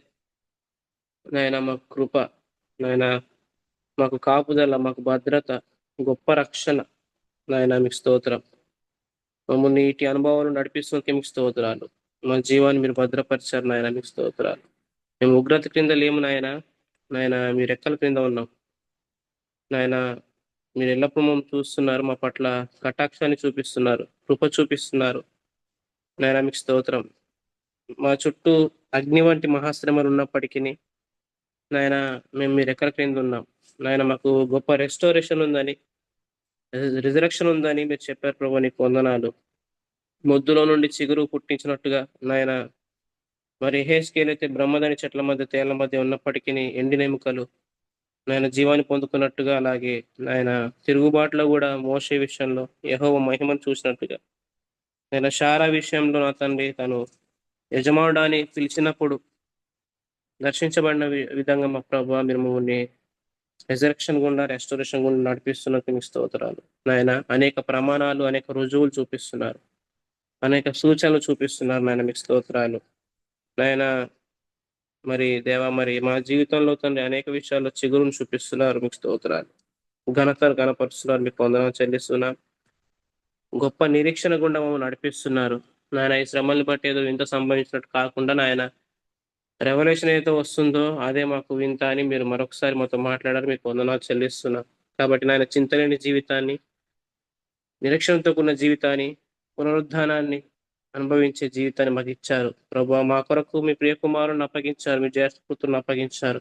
S5: నాయన మాకు కృప, నాయన మాకు కాపుదల, మాకు భద్రత, గొప్ప రక్షణ. నాయన మీకు స్తోత్రం. మమ్మల్ని ఇటు అనుభవాలు నడిపిస్తున్నందుకు మీకు స్తోత్రాలు. మా జీవాన్ని మీరు భద్రపరిచారు నాయన, మీకు స్తోత్రాలు. మేము ఉగ్రత క్రింద లేము నాయన, నాయన మీ రెక్కల క్రింద ఉన్నాం నాయన. మీరు ఎల్లప్పుడూ మమ్మల్ని చూస్తున్నారు, మా పట్ల కటాక్షాన్ని చూపిస్తున్నారు, కృప చూపిస్తున్నారు నాయన, మీకు స్తోత్రం. మా చుట్టూ అగ్ని వంటి మహాశ్రమలు ఉన్నప్పటికీ నాయన మేము మీ రెక్కల క్రింద ఉన్నాం నాయన. మాకు గొప్ప రెస్టోరేషన్ ఉందని, రిజరక్షన్ ఉందని మీరు చెప్పారు ప్రభు, నీకు వందనాలు. మొద్దులో నుండి చిగురు పుట్టించినట్టుగా నాయన, మరి హేస్కేల్ అయితే బ్రహ్మదని చెట్ల మధ్య తేళ్ల మధ్య ఉన్నప్పటికీ ఎండిన ఎముకలు నాయన జీవాన్ని పొందుకున్నట్టుగా, అలాగే నాయన తిరుగుబాటులో కూడా మోషే విషయంలో యెహోవా మహిమను చూసినట్టుగా, నేను శారా విషయంలో నా తండ్రి తను యజమానుడాన్ని పిలిచినప్పుడు దర్శించబడిన విధంగా మా ప్రభు మీరు మమ్మల్ని రిజరక్షన్ గుండా, రెస్టోరేషన్ గుండా నడిపిస్తున్నందుకు మీకు స్తోత్రాలు నాయన. అనేక ప్రమాణాలు, అనేక రుజువులు చూపిస్తున్నారు, అనేక సూచనలు చూపిస్తున్నారు నాయన, మీకు స్తోత్రాలు నాయన. మరి దేవా మరి మా జీవితంలో తండ్రి అనేక విషయాల్లో చిగురును చూపిస్తున్నారు, మీకు స్తోత్రాలు. ఘనతను కనపరుస్తున్నారు, మీకు వందనాలు చెల్లిస్తున్నాం. గొప్ప నిరీక్షణ గుండా మమ్మల్ని నడిపిస్తున్నారు నాయన. ఈ శ్రమల్ని బట్టి ఏదో వింత సంభవించినట్టు కాకుండా నాయన, రెవల్యూషన్ ఏదో వస్తుందో అదే మాకు వింత అని మీరు మరొకసారి మాతో మాట్లాడారు, మీకు వందనాలు చెల్లిస్తున్నాం. కాబట్టి నాయన చింతలేని జీవితాన్ని, నిరీక్షణతో కూడిన జీవితాన్ని, పునరుద్ధానాన్ని అనుభవించే జీవితాన్ని మాకు ఇచ్చారు ప్రభు. మా కొరకు మీ ప్రియ కుమారుని అప్పగించారు, మీ జ్యేష్ఠపుత్రుని అప్పగించారు.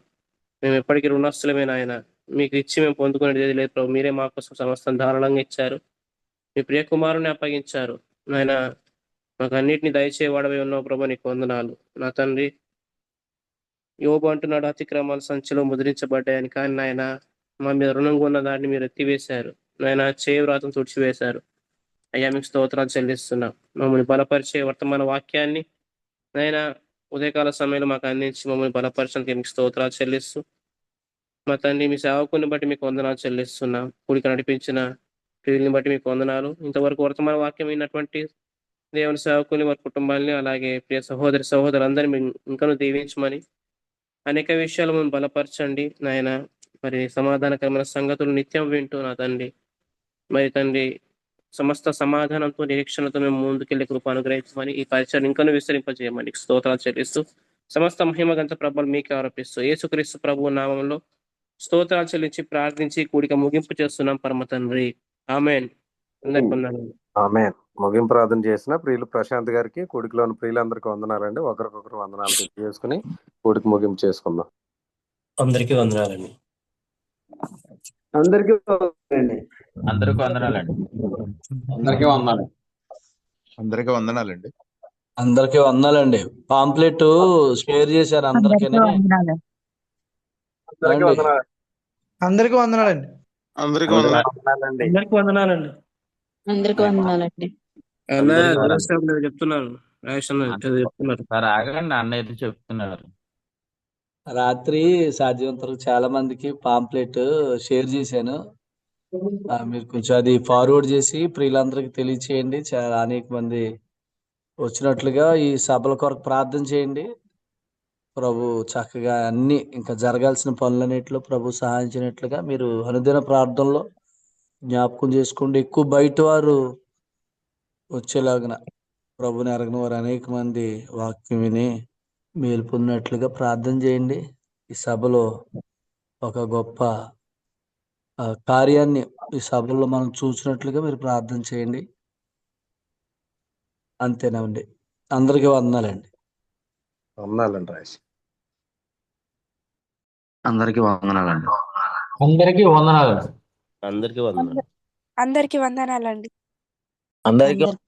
S5: మేము ఎప్పటికీ రుణస్థులమే నాయన. మీకు ఇచ్చి మేము పొందుకునేది లేదు ప్రభు, మీరే మా కోసం సమస్తం ధారాళంగా ఇచ్చారు. మీ ప్రియ కుమారుని అప్పగించారు నాయన. మాకు అన్నిటిని దయచేవాడవై ఉన్నావు ప్రభు, నీకు వందనాలు నా తండ్రి. యోబు అంటున్నాడు అతిక్రమాలు సంచిలో ముద్రించబడ్డాయని, కానీ నాయన మా మీద రుణంగా ఉన్న దాన్ని మీరు ఎత్తివేశారు నాయన, చేవ్రాతం తుడిచివేశారు అయ్యా, మీకు స్తోత్రాలు చెల్లిస్తున్నాం. మమ్మల్ని బలపరిచే వర్తమాన వాక్యాన్ని నాయన ఉదయకాల సమయంలో మాకు అందించి మమ్మల్ని బలపరచడానికి మీకు స్తోత్రాలు చెల్లిస్తూ, మా తండ్రి మీ సేవకుని బట్టి మీకు వందనాలు చెల్లిస్తున్నాం. కూడిక నడిపించిన ప్రియుల్ని బట్టి మీకు వందనాలు. ఇంతవరకు వర్తమాన వాక్యం అయినటువంటి దేవుని సేవకుని, వారి కుటుంబాన్ని, అలాగే ప్రియ సహోదరులందరినీ ఇంకనూ దీవించమని, అనేక విషయాలు మేము బలపరచండి నాయన. మరి సమాధానకరమైన సంగతులు నిత్యం వింటూ నా తండ్రి, మరి తండ్రి సమస్త సమాధానంతో, నిరీక్షణతో మేము ముందుకెళ్లే కృప అనుగ్రహించమని, ఈ పరిచయం ఇంకనూ విస్తరింపజేయమని స్తోత్రాలు చెల్లిస్తూ, సమస్త మహిమగంత ప్రభలు మీకే ఆరోపిస్తూ యేసుక్రీస్తు ప్రభువు నామంలో స్తోత్రాలు చెల్లించి ప్రార్థించి కూడిక ముగింపు చేస్తున్నాం పరమ తండ్రి. ఆమేన్. అందరికీ వందనాలు.
S3: ఆమేన్. ముగింపు ప్రార్థన చేసిన ప్రియులు ప్రశాంత్ గారికి, కూడికలోని ప్రియులందరికీ వందనాలండి. ఒకరికొకరు వందనాలు తెలియజేసుకుని కూడికి ముగింపు చేసుకుందాం.
S5: అందరికీ వందనాలండి.
S4: అందరికీ వందనాలండి.
S1: అందరికీ వందనాలండి.
S6: అందరికీ వందనాలు.
S7: అందరికీ వందనాలండి.
S8: అందరికీ వందనాలండి. పాంప్లెట్ షేర్ చేశారు అందరికీ.
S4: అందరికీ వందనాలు. అందరికీ వందనాలండి.
S7: అందరికీ వందనాలు.
S5: అందరికీ వందనాలండి.
S2: అందరికీ వందనాలండి.
S5: చెప్తున్నారు చెప్తున్నారు.
S1: సార్ ఆగండి, అన్న అయితే చెప్తున్నారు.
S8: రాత్రి సాధ్యమంత వరకు చాలా మందికి పాంప్లెట్ షేర్ చేశాను. మీరు కొంచెం అది ఫార్వర్డ్ చేసి ప్రియులందరికీ తెలియచేయండి. చాలా అనేక మంది వచ్చినట్లుగా ఈ సభల కొరకు ప్రార్థన చేయండి. ప్రభు చక్కగా అన్ని ఇంకా జరగాల్సిన పనులన్నిటిలో ప్రభు సహాయించినట్లుగా మీరు అనుదిన ప్రార్థనలో జ్ఞాపకం చేసుకోండి. ఎక్కువ బయట వారు వచ్చేలాగిన ప్రభుని ఎరగని వారు అనేక మంది వాక్యం విని మేలు పొందినట్లుగా ప్రార్థన చేయండి. ఈ సభలో ఒక గొప్ప కార్యాన్ని ఈ సభలో మనం చూసినట్లుగా మీరు ప్రార్థన చేయండి. అంతేనండి. అందరికీ వందనాలండి.
S3: వందనాలండి రాజు.
S1: అందరికీ వందనాలండి.
S6: అందరికీ వందనాలు.
S5: అందరికీ వందనాలు.
S9: అందరికీ వందనాలండి.
S1: అందరికీ